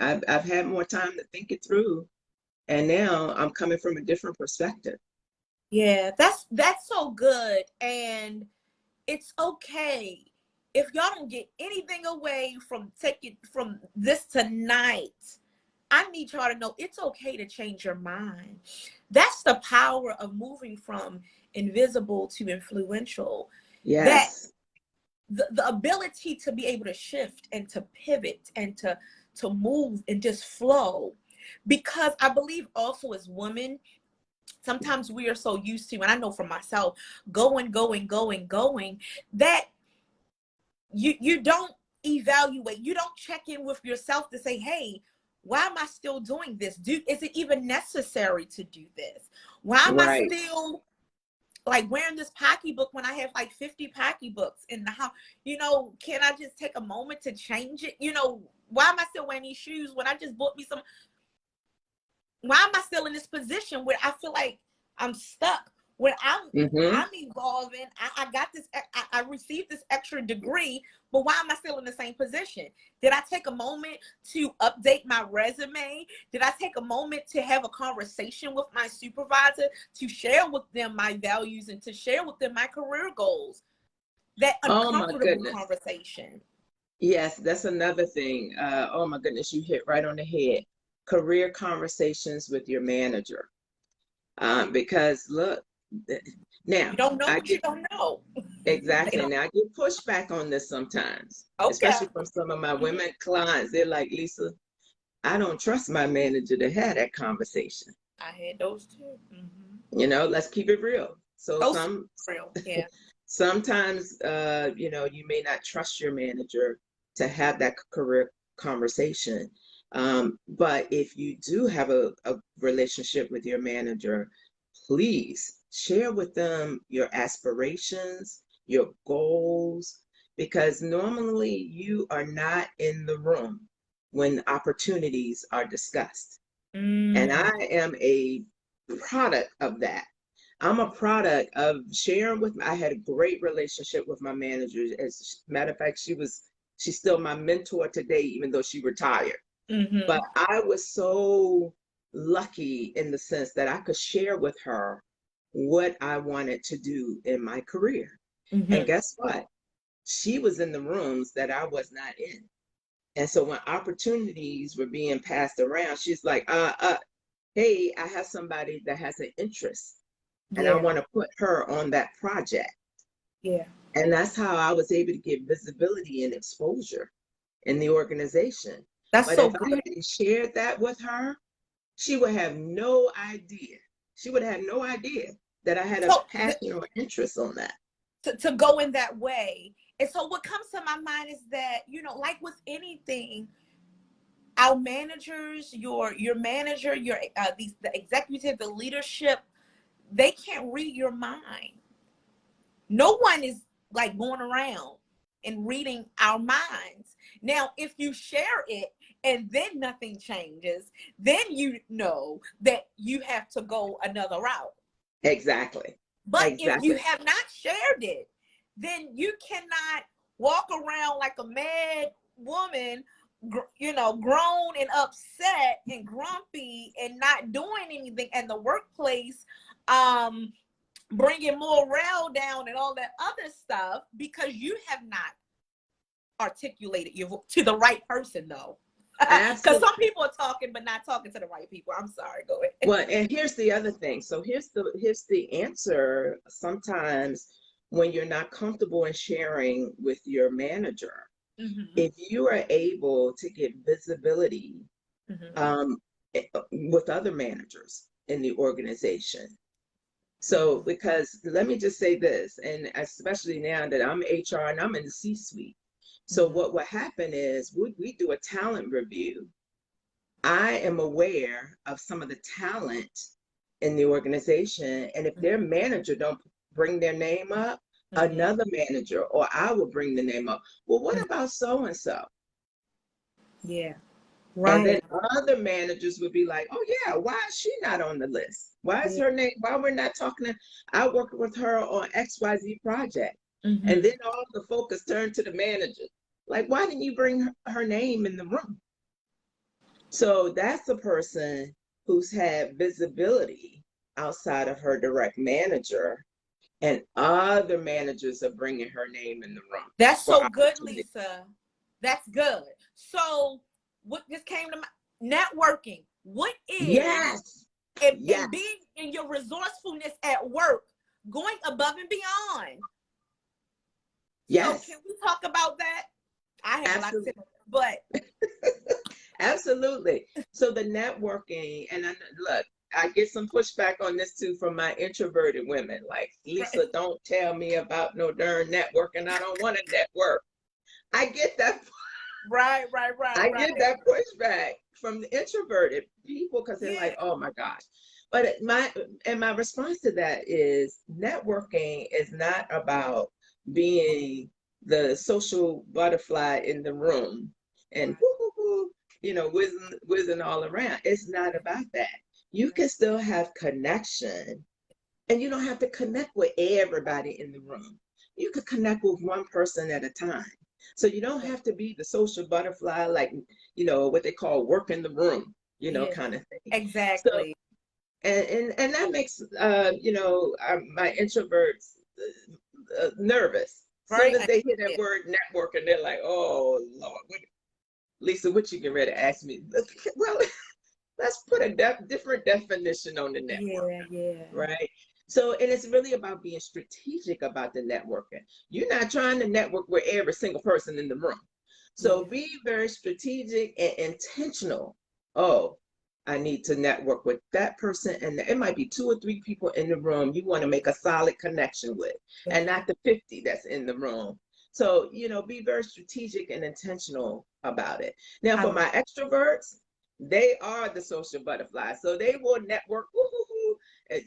I've had more time to think it through, and now I'm coming from a different perspective. Yeah. That's so good. And it's okay if y'all don't get anything away from taking from this tonight. I need y'all to know it's okay to change your mind. That's the power of moving from invisible to influential. That Yes. the ability to be able to shift and to pivot and to move and just flow. Because I believe also as women, sometimes we are so used to, and I know for myself, going, that you don't evaluate, you don't check in with yourself to say, hey, why am I still doing this? Is it even necessary to do this? Why am I Right. still like wearing this pocketbook when I have like 50 pocketbooks in the house? Can I just take a moment to change it? Why am I still wearing these shoes when I just bought me some? Why am I still in this position where I feel like I'm stuck? Where Mm-hmm. I'm evolving. I got this. I received this extra degree, but why am I still in the same position? Did I take a moment to update my resume? Did I take a moment to have a conversation with my supervisor to share with them my values and to share with them my career goals? That Oh my uncomfortable goodness. conversation. Yes, that's another thing. Oh my goodness, you hit right on the head. Career conversations with your manager. Because look, now You don't know I what you get don't know. They exactly. don't. Now I get pushback on this sometimes, Okay. especially from some of my women clients. They're like, Lisa, I don't trust my manager to have that conversation. I had those too. Let's keep it real. So Those real. Yeah. sometimes, you may not trust your manager to have that career conversation. But if you do have a relationship with your manager, please share with them your aspirations, your goals, because normally you are not in the room when opportunities are discussed. And Mm. I am a product of that. I'm a product of sharing with, I had a great relationship with my manager. As a matter of fact, she's still my mentor today, even though she retired. But Mm-hmm. I was so lucky in the sense that I could share with her what I wanted to do in my career. And Mm-hmm. guess what? She was in the rooms that I was not in. And so when opportunities were being passed around, she's like, hey, I have somebody that has an interest and I Yeah. want to put her on that project. Yeah. And that's how I was able to get visibility and exposure in the organization. That's But so if I good. hadn't shared that with her, she would have no idea. She would have no idea that I had a So passion or interest on that. to go in that way. And so what comes to my mind is that, like with anything, our managers, your manager, the executive, the leadership, they can't read your mind. No one is like going around and reading our minds. Now, if you share it and then nothing changes, then you know that you have to go another route. Exactly. But if you Exactly. have not shared it, then you cannot walk around like a mad woman, grown and upset and grumpy and not doing anything in the workplace, bringing morale down and all that other stuff because you have not articulated your to the right person, though. Because Absolutely. some people are talking but not talking to the right people. I'm sorry, go ahead. Well, and here's the other thing. So here's the answer. Sometimes when you're not comfortable in sharing with your manager, Mm-hmm. if you are able to get visibility Mm-hmm. um, with other managers in the organization. So, Mm-hmm. because let me just say this, and especially now that I'm HR and I'm in the C-suite. So, Mm-hmm. what will happen is we do a talent review. I am aware of some of the talent in the organization, and if their manager don't bring their name up, Mm-hmm. another manager or I will bring the name up. Well, what Mm-hmm. about so and so? Yeah. And then Right. other managers would be like, oh yeah, why is she not on the list? Why is Yeah. her name? Why we're not talking to, I worked with her on XYZ project. And Mm-hmm. then all the focus turned to the manager. Like, why didn't you bring her name in the room? So that's the person who's had visibility outside of her direct manager, and other managers are bringing her name in the room That's for so good, opportunity. Lisa. That's good. So what just came to my networking? What is Yes, and yes. being in your resourcefulness at work, going above and beyond? So Yes, can we talk about that? I have a lot to say, absolutely. but Absolutely. So the networking, and look, I get some pushback on this too from my introverted women. Like, Lisa, don't tell me about no darn networking. I don't want to network. I get that. right, right, right, I get right. that pushback from the introverted people because they're Yeah, like, oh my gosh. But my response to that is networking is not about being the social butterfly in the room and right. whoo, whoo, whoo, whizzing all around. It's not about that. You can still have connection, and you don't have to connect with everybody in the room. You could connect with one person at a time. So you don't Yeah, have to be the social butterfly, like, what they call work in the room, yeah, kind of thing. So, exactly. and that makes, my introverts nervous. Soon Right. as they hear that Yeah, word network, and they're like, oh, Lord, Lisa, what you get ready to ask me? Well, let's put a different definition on the network, yeah, yeah. right? So, and it's really about being strategic about the networking. You're not trying to network with every single person in the room. So Yeah. be very strategic and intentional. Oh, I need to network with that person. And it might be 2 or 3 people in the room you want to make a solid connection with, and Yeah. not the 50 that's in the room. So, be very strategic and intentional about it. Now, I for love. my extroverts, they are the social butterflies. So they will network, woo-hoo-hoo, and,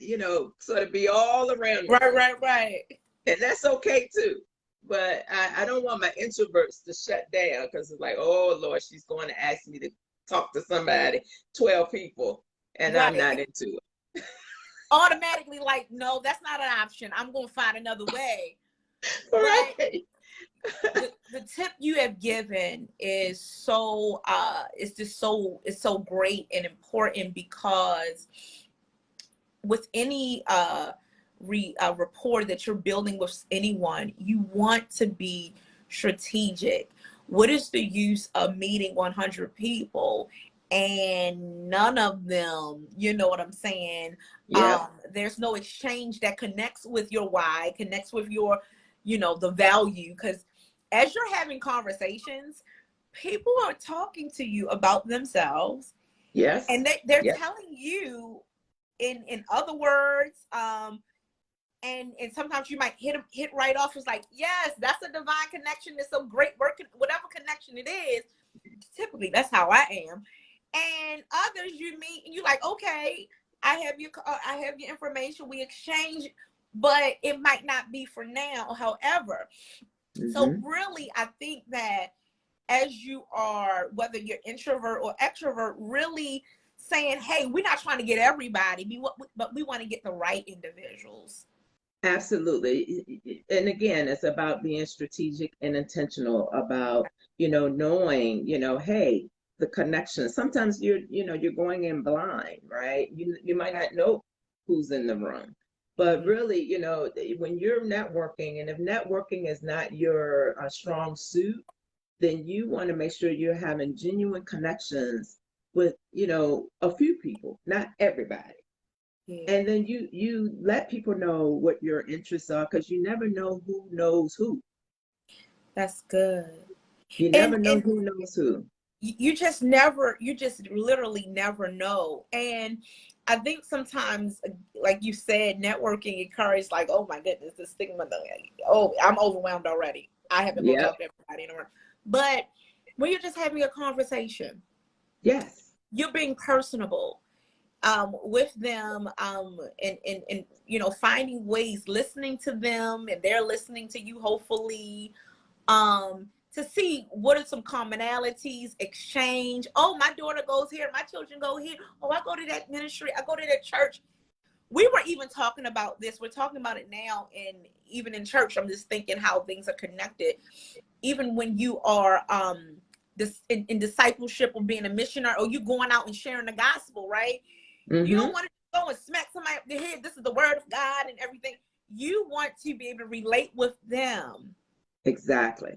sort of be all around the Right, room. right, right. And that's okay too. But I don't want my introverts to shut down because it's like, oh Lord, she's going to ask me to talk to somebody, 12 people, and I'm Right. not into Automatically, like, no, that's not an option. I'm gonna find another way. But it. Right. the tip you have given is so it's so great and important because with any rapport that you're building with anyone, you want to be strategic. What is the use of meeting 100 people and none of them, you know what I'm saying? Yep. There's no exchange that connects with your why, connects with your, the value. Because as you're having conversations, people are talking to you about themselves, Yes. and they're Yep. telling you in other words, and sometimes you might hit right off. It's like, yes, that's a divine connection. It's so great working, whatever connection it is. Typically that's how I am. And others you meet and you like, okay, I have your information, we exchange, but it might not be for now. However, so Hmm. really I think that as you are, whether you're introvert or extrovert, really saying, hey, we're not trying to get everybody, but we want to get the right individuals. Absolutely. And again, it's about being strategic and intentional about, knowing, hey, the connection. Sometimes you're going in blind, right? You might not know who's in the room. But Mhm. really, when you're networking, and if networking is not your strong suit, then you want to make sure you're having genuine connections with, a few people, not everybody. Yeah, And then you let people know what your interests are, because you never know who knows who. that's good. You And never know and who knows who. you just literally never know. And I think sometimes, like you said, networking encourages, like, oh my goodness, the stigma. Oh, I'm overwhelmed already. I have to go Yep. talk to everybody in the room. But when you're just having a conversation, Yes. you're being personable with them, and finding ways, listening to them, and they're listening to you, hopefully, to see what are some commonalities, exchange. Oh, my daughter goes here, my children go here. Oh, I go to that ministry, I go to that church. We were even talking about this, we're talking about it now, and even in church, I'm just thinking how things are connected. Even when you are this in discipleship or being a missionary, or you going out and sharing the gospel, right? You don't Mm-hmm. want to go and smack somebody up the head. This is the word of God and everything. You want to be able to relate with them. Exactly.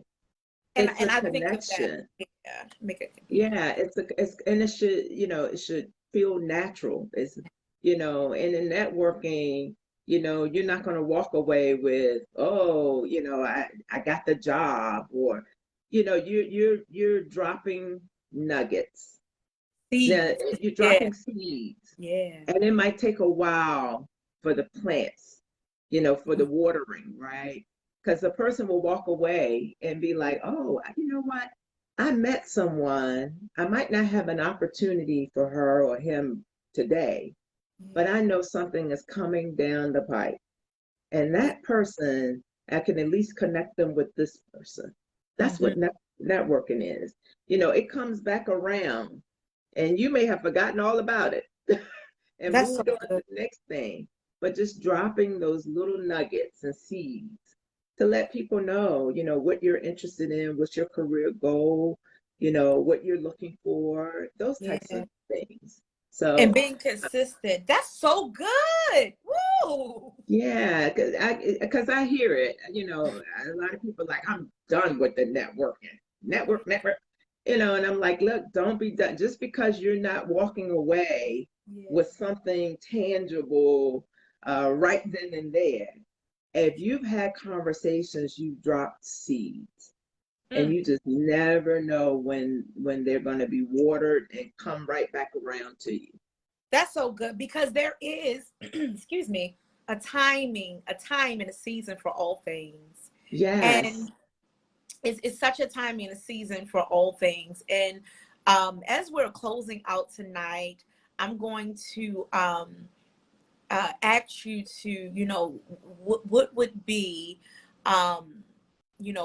And It's a and I think of that. connection. Yeah, make it. Yeah, and it should, it should feel natural. It's, and in networking, You're not going to walk away with, oh, I got the job, or, you're dropping nuggets. Now, Seeds. you're Yeah. dropping seeds, Yeah. and it might take a while for the plants, for the watering, right? Because the person will walk away and be like, oh, you know what? I met someone. I might not have an opportunity for her or him today, but Yeah. I know something is coming down the pipe. And Yeah. that person, I can at least connect them with this person. That's Hmm. what networking is. It comes back around, and you may have forgotten all about it and That's so moved on to good. the next thing, but just dropping those little nuggets and seeds to let people know, what you're interested in, what's your career goal, what you're looking for, those types Yeah. of things. And So, being consistent. That's so good. Woo. yeah, because I hear it. A lot of people like, I'm done with the networking, network, and I'm like, look, don't be done just because you're not walking away Yeah. with something tangible right then and there. If you've had conversations, you've dropped seeds, and Mm. you just never know when they're going to be watered and come right back around to you. That's so good because there is, excuse me, a time and a season for all things. Yes. And it's such a time and a season for all things. And as we're closing out tonight, I'm going to ask you to, what would be, um,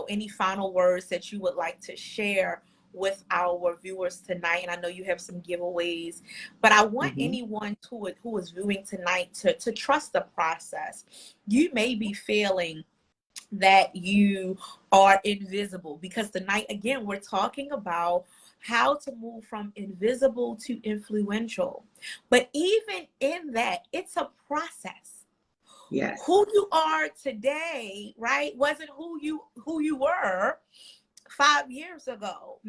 any final words that you would like to share with our viewers tonight. And I know you have some giveaways, but I want Hmm. anyone who is viewing tonight to trust the process. You may be feeling that you are invisible because tonight again we're talking about how to move from invisible to influential, but even in that it's a process. Yes. Who you are today, right, wasn't who you were 5 years ago.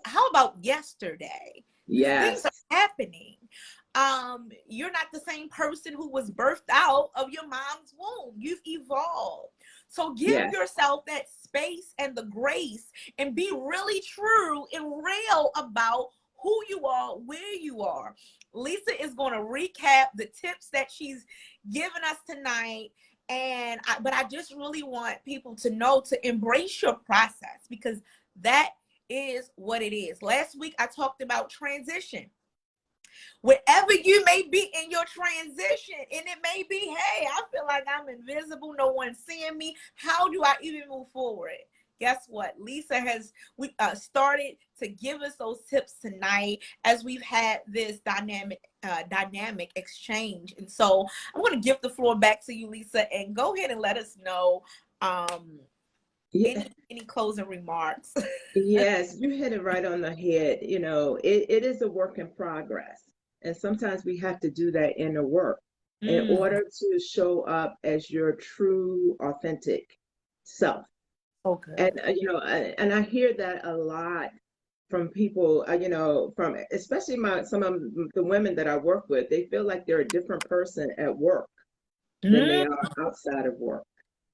How about yesterday? Things are Yes. happening. You're not the same person who was birthed out of your mom's womb. You've evolved. So give Yes. yourself that space and the grace and be really true and real about who you are, where you are. Lisa is going to recap the tips that she's given us tonight. But I just really want people to know to embrace your process because that is what it is. Last week I talked about transition. Wherever you may be in your transition, and it may be, hey, I feel like I'm invisible, no one's seeing me. How do I even move forward? Guess what? Lisa has started to give us those tips tonight as we've had this dynamic exchange. And so I'm going to give the floor back to you, Lisa, and go ahead and let us know um, Yeah. any closing remarks. Yes, you hit it right on the head. It is a work in progress. And sometimes we have to do that inner work in Mm, order to show up as your true, authentic self. so And, good. and I hear that a lot from people, from especially some of the women that I work with. They feel like they're a different person at work than they Mm, are outside of work.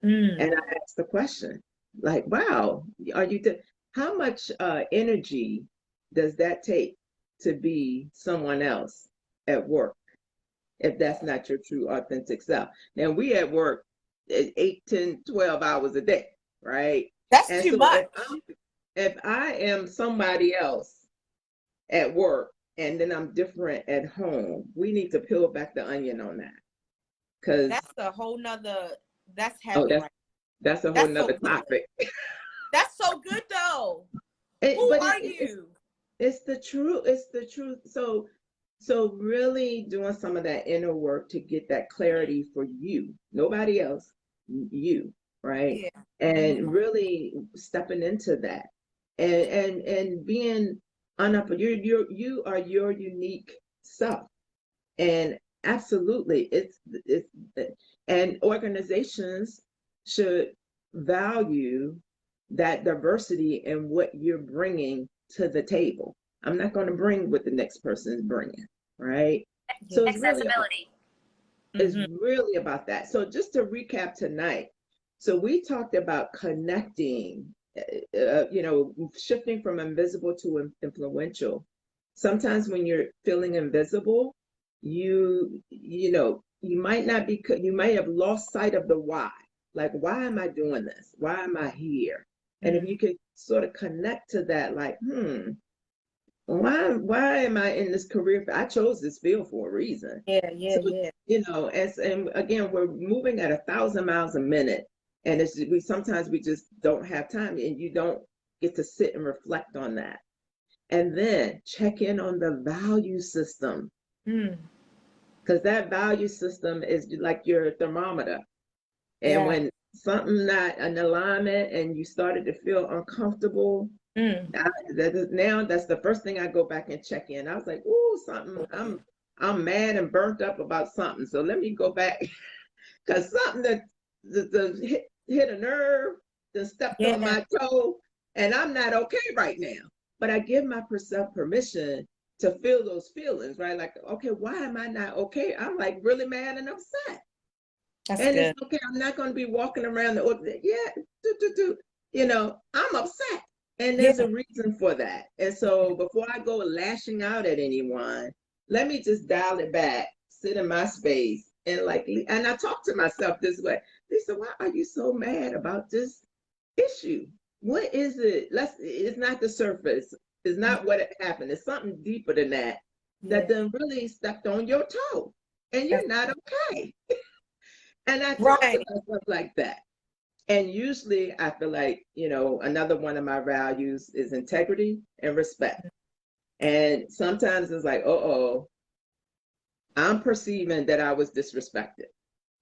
And mm. I asked the question, like, wow, how much energy does that take to be someone else at work if that's not your true authentic self? Now we at work 8, 10, 12 hours a day, right? That's And too so much. if I am somebody else at work and then I'm different at home, we need to peel back the onion on that. Because That's a whole nother, that's oh, heavy, that's right? that's a whole That's so nother good. topic. That's so good though. It, Who but are it's you? it's the truth. It's the truth. So really doing some of that inner work to get that clarity for you, nobody else, you, right? Yeah. Mhm. And really stepping into that, and being unup. You are your unique self, and absolutely, it's and organizations should value that diversity and what you're bringing to the table. I'm not going to bring what the next person is bringing, right? Yeah. So it's really Accessibility. is Mm-hmm. really about that. So just to recap tonight, so we talked about connecting, shifting from invisible to influential. Sometimes when you're feeling invisible, you might not be, you might have lost sight of the why. Like, why am I doing this? Why am I here? And if Mm. you could sort of connect to that, like, why am I in this career? I chose this field for a reason. Yeah, yeah, So, yeah. and again, we're moving at 1,000 miles a minute. And we sometimes we just don't have time, and you don't get to sit and reflect on that. And then check in on the value system, Mm. because that value system is like your thermometer. And Yeah. when something not in alignment and you started to feel uncomfortable, Mm. now that's the first thing I go back and check in. I was like, "Ooh, something. I'm mad and burnt up about something. So let me go back because something that hit a nerve, that stepped on Yeah. my toe, and I'm not okay right now." But I give myself permission to feel those feelings, right? Like, okay, why am I not okay? I'm like really mad and upset. That's And it's good. okay. I'm not going to be walking around I'm upset. And there's Yeah. a reason for that. And so before I go lashing out at anyone, let me just dial it back, sit in my space, and I talk to myself this way. Lisa, why are you so mad about this issue? What is it? It's not the surface. It's not what happened. It's something deeper than that that Yeah. then really stepped on your toe. And That's you're not okay. And I talk to right. myself like that. And usually I feel like, another one of my values is integrity and respect. And sometimes it's like, I'm perceiving that I was disrespected.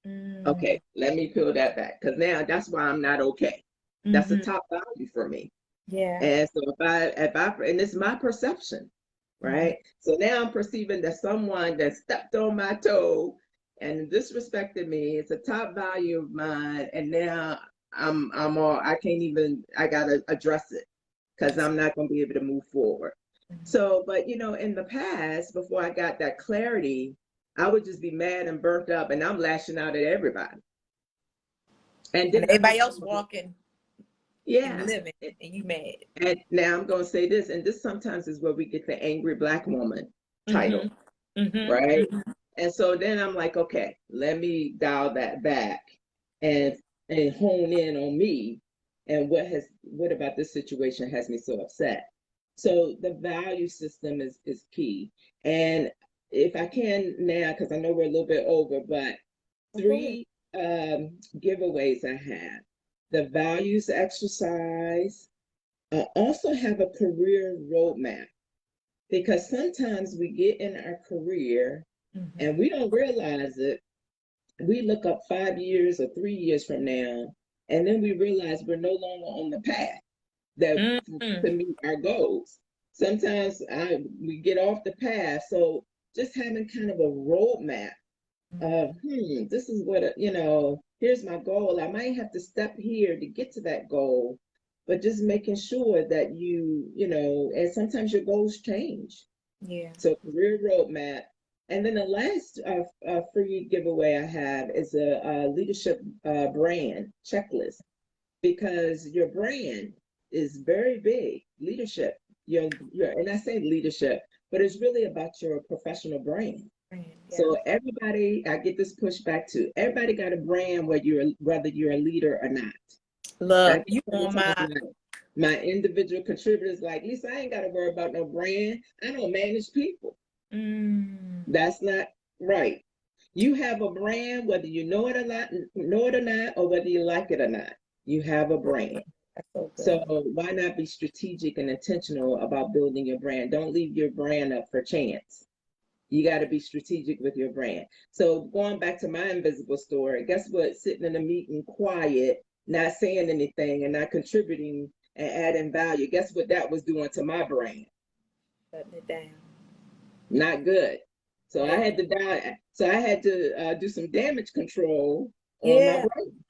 Mm. Okay, let me peel that back. Because now that's why I'm not okay. That's a Mm-hmm. top value for me. Yeah. And so and it's my perception, Mm-hmm. right? So now I'm perceiving that someone that stepped on my toe and disrespected me, it's a top value of mine. And now I can't even, I gotta address it because That's I'm not gonna be able to move forward. mm-hmm. So, but in the past, before I got that clarity, I would just be mad and burnt up and I'm lashing out at everybody and And didn't everybody else understand. walking and Yeah. living, and you mad. And now I'm going to say this, and this sometimes is where we get the angry black woman title, Mm-hmm. Mm-hmm. right? Mm-hmm. And so then I'm like, okay, let me dial that back and hone in on me and what about this situation has me so upset. So the value system is key. And if I can now, because I know we're a little bit over, but Go ahead. 3 giveaways I have. The values exercise, also have a career roadmap, because sometimes we get in our career Mm-hmm. and we don't realize it. We look up 5 years or 3 years from now, and then we realize we're no longer on the path that Mm-hmm. to meet our goals. Sometimes we get off the path. So just having kind of a roadmap of, this is what, here's my goal. I might have to step here to get to that goal, but just making sure that and sometimes your goals change. Yeah. So career roadmap. And then the last free giveaway I have is a leadership brand checklist, because your brand is very big. Leadership, and I say leadership, but it's really about your professional brand. Yeah. So everybody, I get this pushback too. Everybody got a brand, whether you're a leader or not. I Look, get you on sometimes my my individual contributors like, Lisa, I ain't got to worry about no brand. I don't manage people. mm. That's not right. You have a brand, whether you know it or not, or whether you like it or not. You have a brand. That's so So good. why not be strategic and intentional about building your brand? Don't leave your brand up for chance. You got to be strategic with your brand. So going back to my invisible story, guess what? Sitting in a meeting quiet, not saying anything and not contributing and adding value. Guess what that was doing to my brand? Shutting it down. Not good. So I Yeah. had to die. So I had to do some damage control on my Yeah. brand.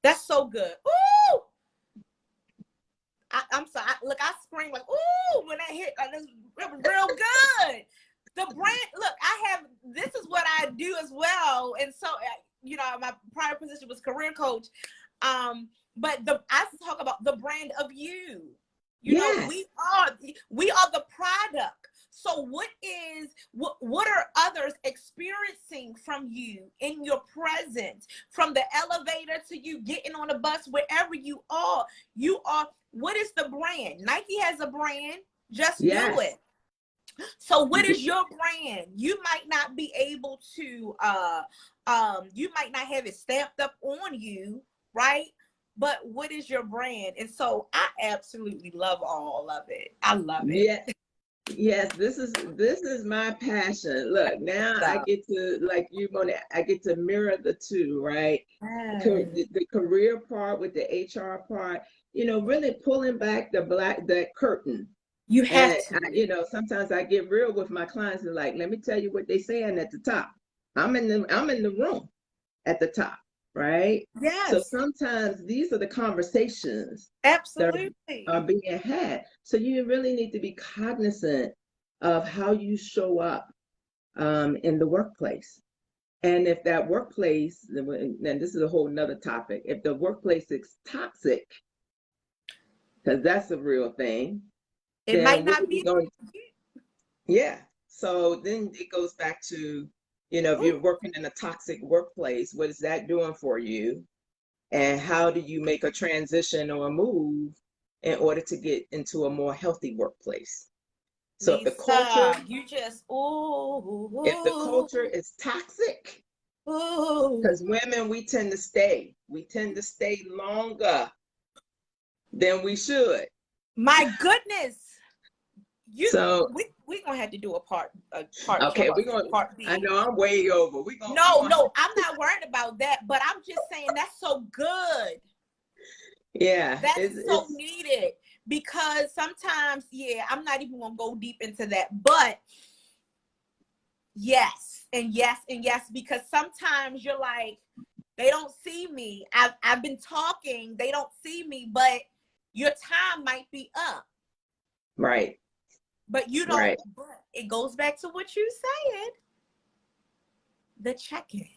That's so good. Ooh. I'm sorry. Look, I scream like, ooh, when I hit, it was real good. The brand, look, this is what I do as well. And so, my prior position was career coach. But I talk about the brand of you. Yes. We are the product. So what are others experiencing from you in your presence, from the elevator to you getting on a bus, wherever you are, what is the brand? Nike has a brand, just do Yes. it. So what is your brand? You might not be able to, you might not have it stamped up on you, right? But what is your brand? And so I absolutely love all of it. I love it. Yeah. Yes, this is my passion. Look, now I So, get to, like you, Mone't, I get to mirror the two, right? yes. The career part with the HR part, really pulling back the curtain. You And have to. sometimes I get real with my clients and like, let me tell you what they saying at the top. I'm in the room at the top, right? So Yes, sometimes these are the conversations that are absolutely. being had. So you really need to be cognizant of how you show up in the workplace. And if that workplace, and this is a whole nother topic, if the workplace is toxic, because that's a real thing, It might then what are not we be. going Yeah. So then it goes back to, if Ooh, you're working in a toxic workplace, what is that doing for you? And how do you make a transition or a move in order to get into a more healthy workplace? So Lisa, you just, if the ooh, culture is toxic, ooh. because women, we tend to stay longer than we should. My goodness. You So, we gonna have to do a part two, okay, we're going to, part I B. know I'm way over. We're No, going to have no, I'm not worried about that, but I'm just saying that's so good. yeah, That is so it's needed because sometimes, yeah, I'm not even gonna go deep into that, but yes, and yes, and yes, because sometimes you're like, they don't see me. I've been talking, they don't see me, but your time might be up, right, but you don't. right. But it goes back to what you said, the check-in.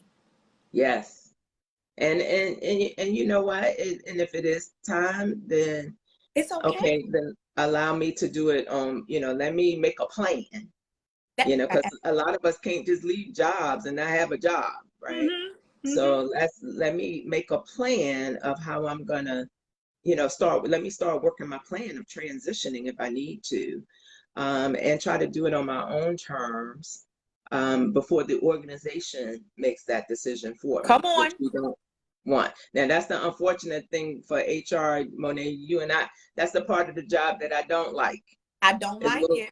Yes. And you know what? And if it is time, then It's okay. okay, then allow me to do it on, let me make a plan, That. because a lot of us can't just leave jobs and not have a job, right? Mhm. So Mhm. let me make a plan of how I'm gonna, let me start working my plan of transitioning if I need to, and try to do it on my own terms, before the organization makes that decision for Come me, which on. we don't want. Now, that's the unfortunate thing for HR, Monet, you and I, that's the part of the job that I don't like. I don't Is like when, it.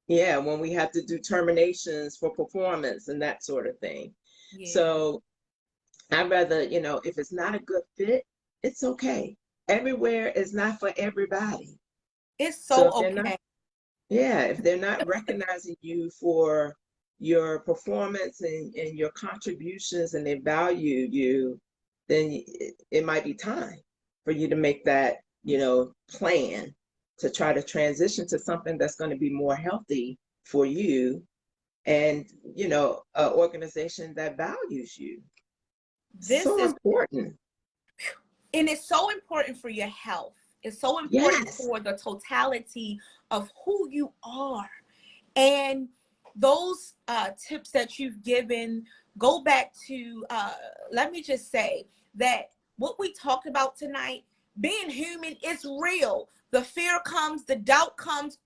yeah, when we have to do terminations for performance and that sort of thing. Yeah. So I'd rather, if it's not a good fit, it's okay. Everywhere is not for everybody. It's So so if they're not, okay. yeah, if they're not recognizing you for your performance and your contributions and they value you, then it might be time for you to make that, plan to try to transition to something that's going to be more healthy for you and, an organization that values you. This So is, important. and it's so important for your health. It's so important Yes. for the totality of who you are. And those tips that you've given go back to, let me just say that what we talked about tonight, being human, is real. The fear comes, the doubt comes,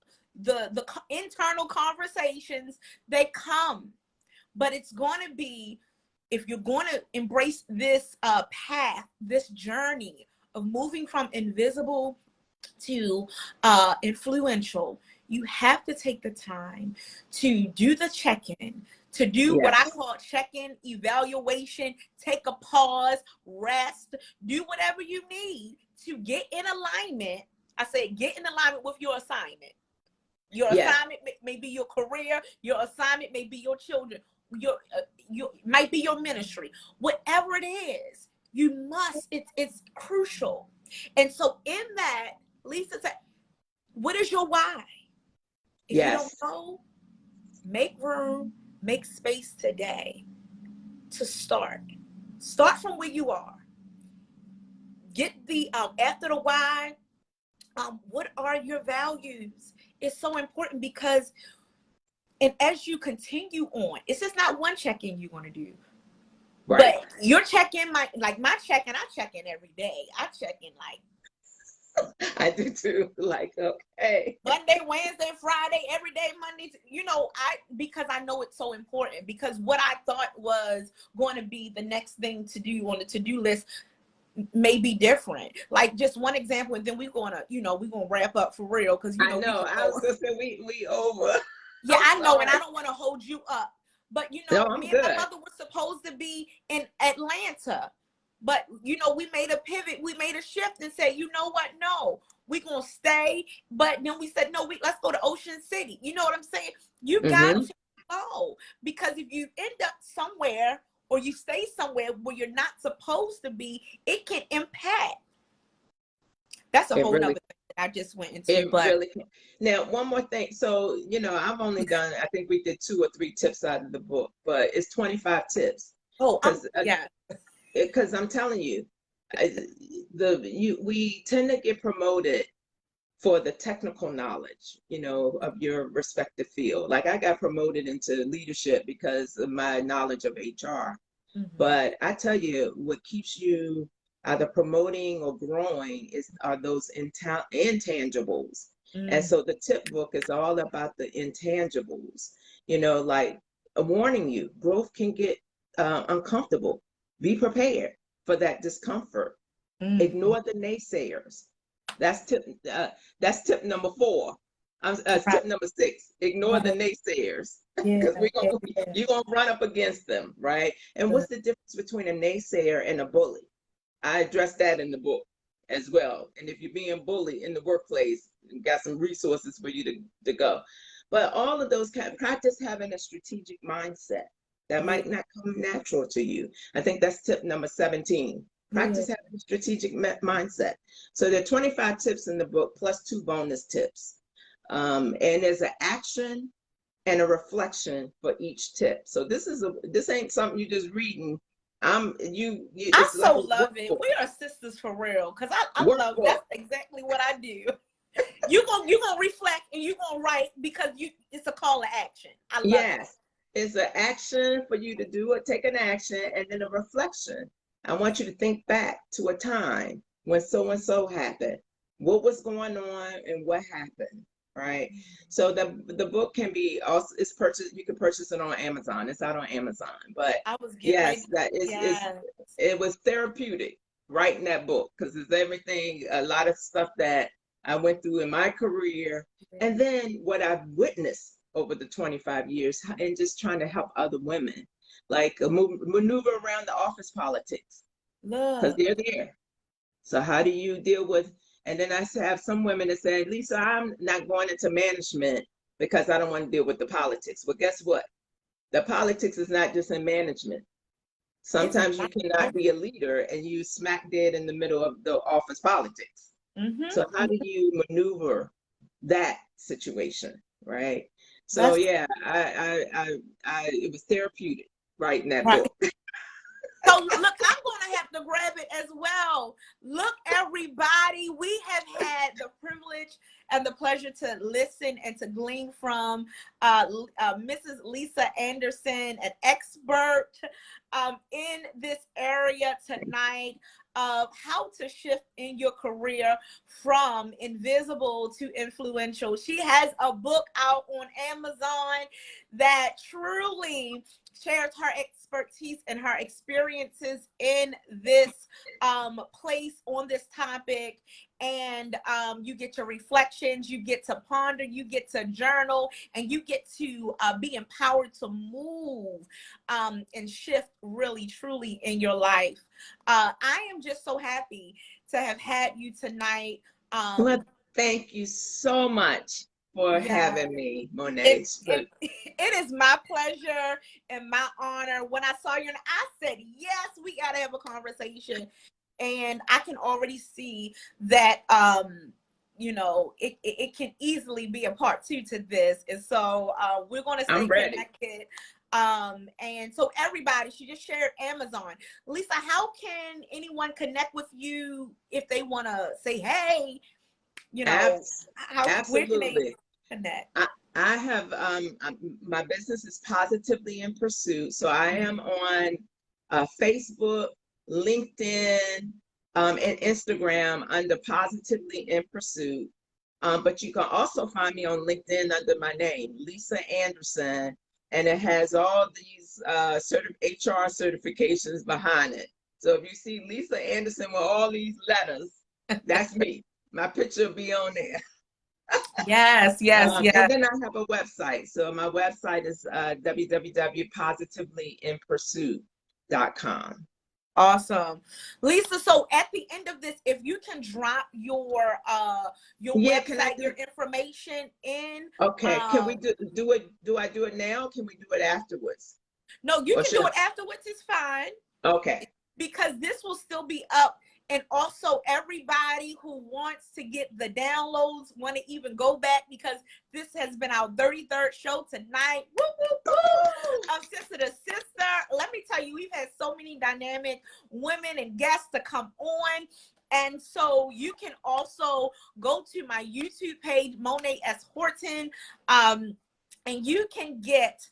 the internal conversations, they come. But it's going to be, if you're going to embrace this path, this journey of moving from invisible to influential, you have to take the time to do the check-in, to do what I Yes. call check-in, evaluation, take a pause, rest, do whatever you need to get in alignment. I say get in alignment with your assignment. Your Yes. assignment may be your career, your assignment may be your children, your might be your ministry, whatever it is. You must, it's crucial. And so in that, Lisa said, what is your why? If you don't Yes. know, Make room, make space today to start. Start from where you are. Get the after the why. What are your values? It's so important because, and as you continue on, it's just not one check-in you're going to do. Right. But your check-in, my check-in, I check in every day. I check in like I do too. Like, okay. Monday, Wednesday, Friday, every day, Monday. Because I know it's so important, because what I thought was going to be the next thing to do on the to-do list may be different. Like just one example, and then we're gonna wrap up for real, because I we know. can I go. was gonna say we over. Yeah, I'm I know, and sorry. I don't want to hold you up. But No, I'm me and my good. mother were supposed to be in Atlanta. But we made a pivot, we made a shift and said, you know what? No, we're gonna stay. But then we said, no, let's go to Ocean City. You know what I'm saying? You got Mm-hmm. to go. Because if you end up somewhere or you stay somewhere where you're not supposed to be, it can impact. That's a It whole really nother thing that I just went into. It But really can. Now, one more thing. So, I've only done, I think we did 2 or 3 tips out of the book, but it's 25 tips. oh, yeah. Because I'm telling you, we tend to get promoted for the technical knowledge, of your respective field. Like I got promoted into leadership because of my knowledge of HR. Mhm. But I tell you, what keeps you either promoting or growing are those intangibles. And Mm. so the tip book is all about the intangibles, like warning you, growth can get uncomfortable. Be prepared for that discomfort. Mhm. Ignore the naysayers. That's tip. That's tip number 4. That's Right. tip number 6. Ignore the Right. naysayers, Yeah. because Yeah. you're gonna run up against them, right? And Yeah. what's the difference between a naysayer and a bully? I address that in the book as well. And if you're being bullied in the workplace, you got some resources for you to go. But all of those practice having a strategic mindset. That Yeah. might not come natural to you. I think that's tip number 17. Yeah. Practice having a strategic mindset. So there are 25 tips in the book plus 2 bonus tips. And there's an action and a reflection for each tip. So this ain't something you just reading. I It's like so a love it. workbook. We are sisters for real. Cause I love, Workbook. that's exactly what I do. You gonna reflect and you gonna write, because it's a call to action. I love it. Yes, it's an action for you to do or take an action, and then a reflection. I want you to think back to a time when so and so happened. What was going on and what happened, right? So the book can be also, it's purchased. You can purchase it on Amazon. It's out on Amazon. But I was getting ready yes, to, that is yeah. it was therapeutic writing that book, because it's everything, a lot of stuff that I went through in my career, and then what I've witnessed over the 25 years, and just trying to help other women, like maneuver around the office politics, because Look. they're there. So how do you deal with, and then I have some women that say, Lisa, I'm not going into management because I don't want to deal with the politics. Well, guess what? The politics is not just in management. It's a Sometimes you lot. cannot be a leader and you smack dead in the middle of the office politics. So how Mm-hmm. do you maneuver that situation, right? So That's yeah, it was therapeutic writing that right. book. So look, I'm gonna have to grab it as well. Look, everybody, we have had the privilege and the pleasure to listen and to glean from Mrs. Lisa Anderson, an expert in this area tonight, of how to shift in your career from invisible to influential. She has a book out on Amazon that truly shares her expertise and her experiences in this place on this topic. And you get your reflections, you get to ponder, you get to journal, and you get to be empowered to move and shift really, truly in your life. I am just so happy to have had you tonight. Well, Um, thank you so much for yeah. having me, It, Monet. it it is my pleasure and my honor. When I saw you, and I said, yes, we gotta have a conversation. And I can already see that you know, it can easily be a part two to this. And so we're going to stay I'm ready. connected. And so everybody, she just shared Amazon. Lisa, how can anyone connect with you if they want to say, hey, you know, where can they Absolutely. connect? I have my business is Positively in Pursuit. So I am on Facebook, LinkedIn, and Instagram under Positively in Pursuit. But you can also find me on LinkedIn under my name, Lisa Anderson, and it has all these HR certifications behind it. So if you see Lisa Anderson with all these letters, that's me. My picture will be on there. Yes, yes, And yes. then I have a website. So my website is www.positivelyinpursuit.com. Awesome. Lisa, so at the end of this, if you can drop your Yeah, can I website, do? your information in Okay, can we um do it? Do I do it now? Can we do it afterwards? no, you Or can should do I? it afterwards, it's fine. Okay. Because this will still be up. And also everybody who wants to get the downloads want to even go back, because this has been our 33rd show tonight. Woo, woo, woo. Of Sister to Sister. Let me tell you, we've had so many dynamic women and guests to come on. And so you can also go to my YouTube page, Mone't S. Horton. And you can get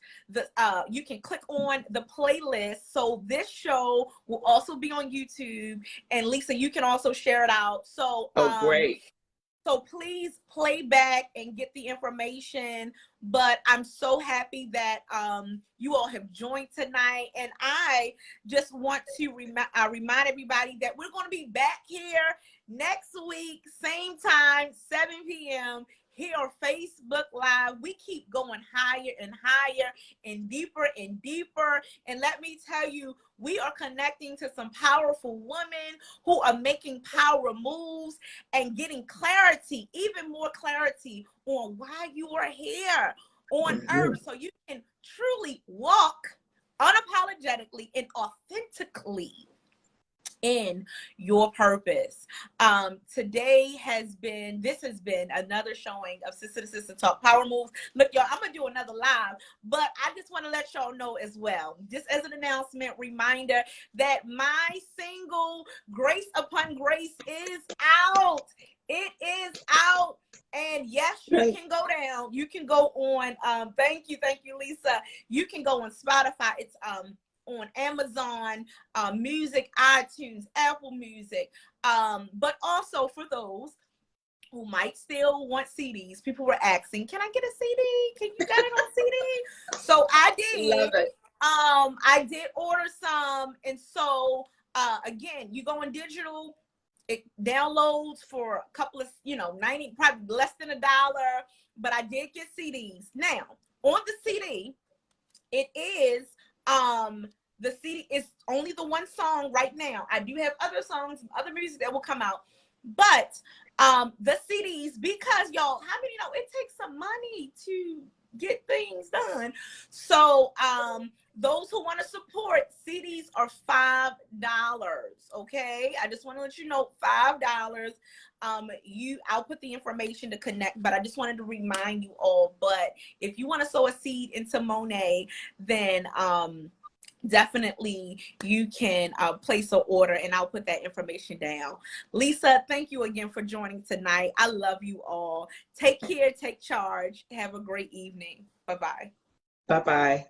you can click on the playlist. So this show will also be on YouTube. And Lisa, you can also share it out. Oh, great. So please play back and get the information. But I'm so happy that you all have joined tonight. And I just want to remind everybody that we're going to be back here next week, same time, 7 p.m. here on Facebook Live. We keep going higher and higher and deeper and deeper. And let me tell you, we are connecting to some powerful women who are making power moves and getting clarity, even more clarity on why you are here on earth, so you can truly walk unapologetically and authentically in your purpose. This has been another showing of Sister to Sister Talk Power Moves. Look, y'all, I'm gonna do another live, but I just want to let y'all know as well, just as an announcement, reminder, that my single Grace Upon Grace is out. It is out. And yes, you can go down. You can go on. Thank you, Lisa. You can go on Spotify. It's on Amazon Music, iTunes, Apple Music. But also for those who might still want CDs, people were asking, "Can I get a CD? Can you get it on CD?" So I did. Love it. I did order some, and so again, you go in digital. It downloads for a couple of, 90, probably less than $1. But I did get CDs. Now, on the CD, it is the CD is only the one song right now. I do have other songs, other music that will come out, but the CDs, because y'all, how many know it takes some money to get things done? So those who want to support, CDs are $5. Okay, I just want to let you know, $5. I'll put the information to connect, but I just wanted to remind you all. But if you want to sow a seed into Mone't, then definitely you can place an order, and I'll put that information down. Lisa, thank you again for joining tonight. I love you all. Take care, take charge. Have a great evening. Bye-bye. Bye-bye.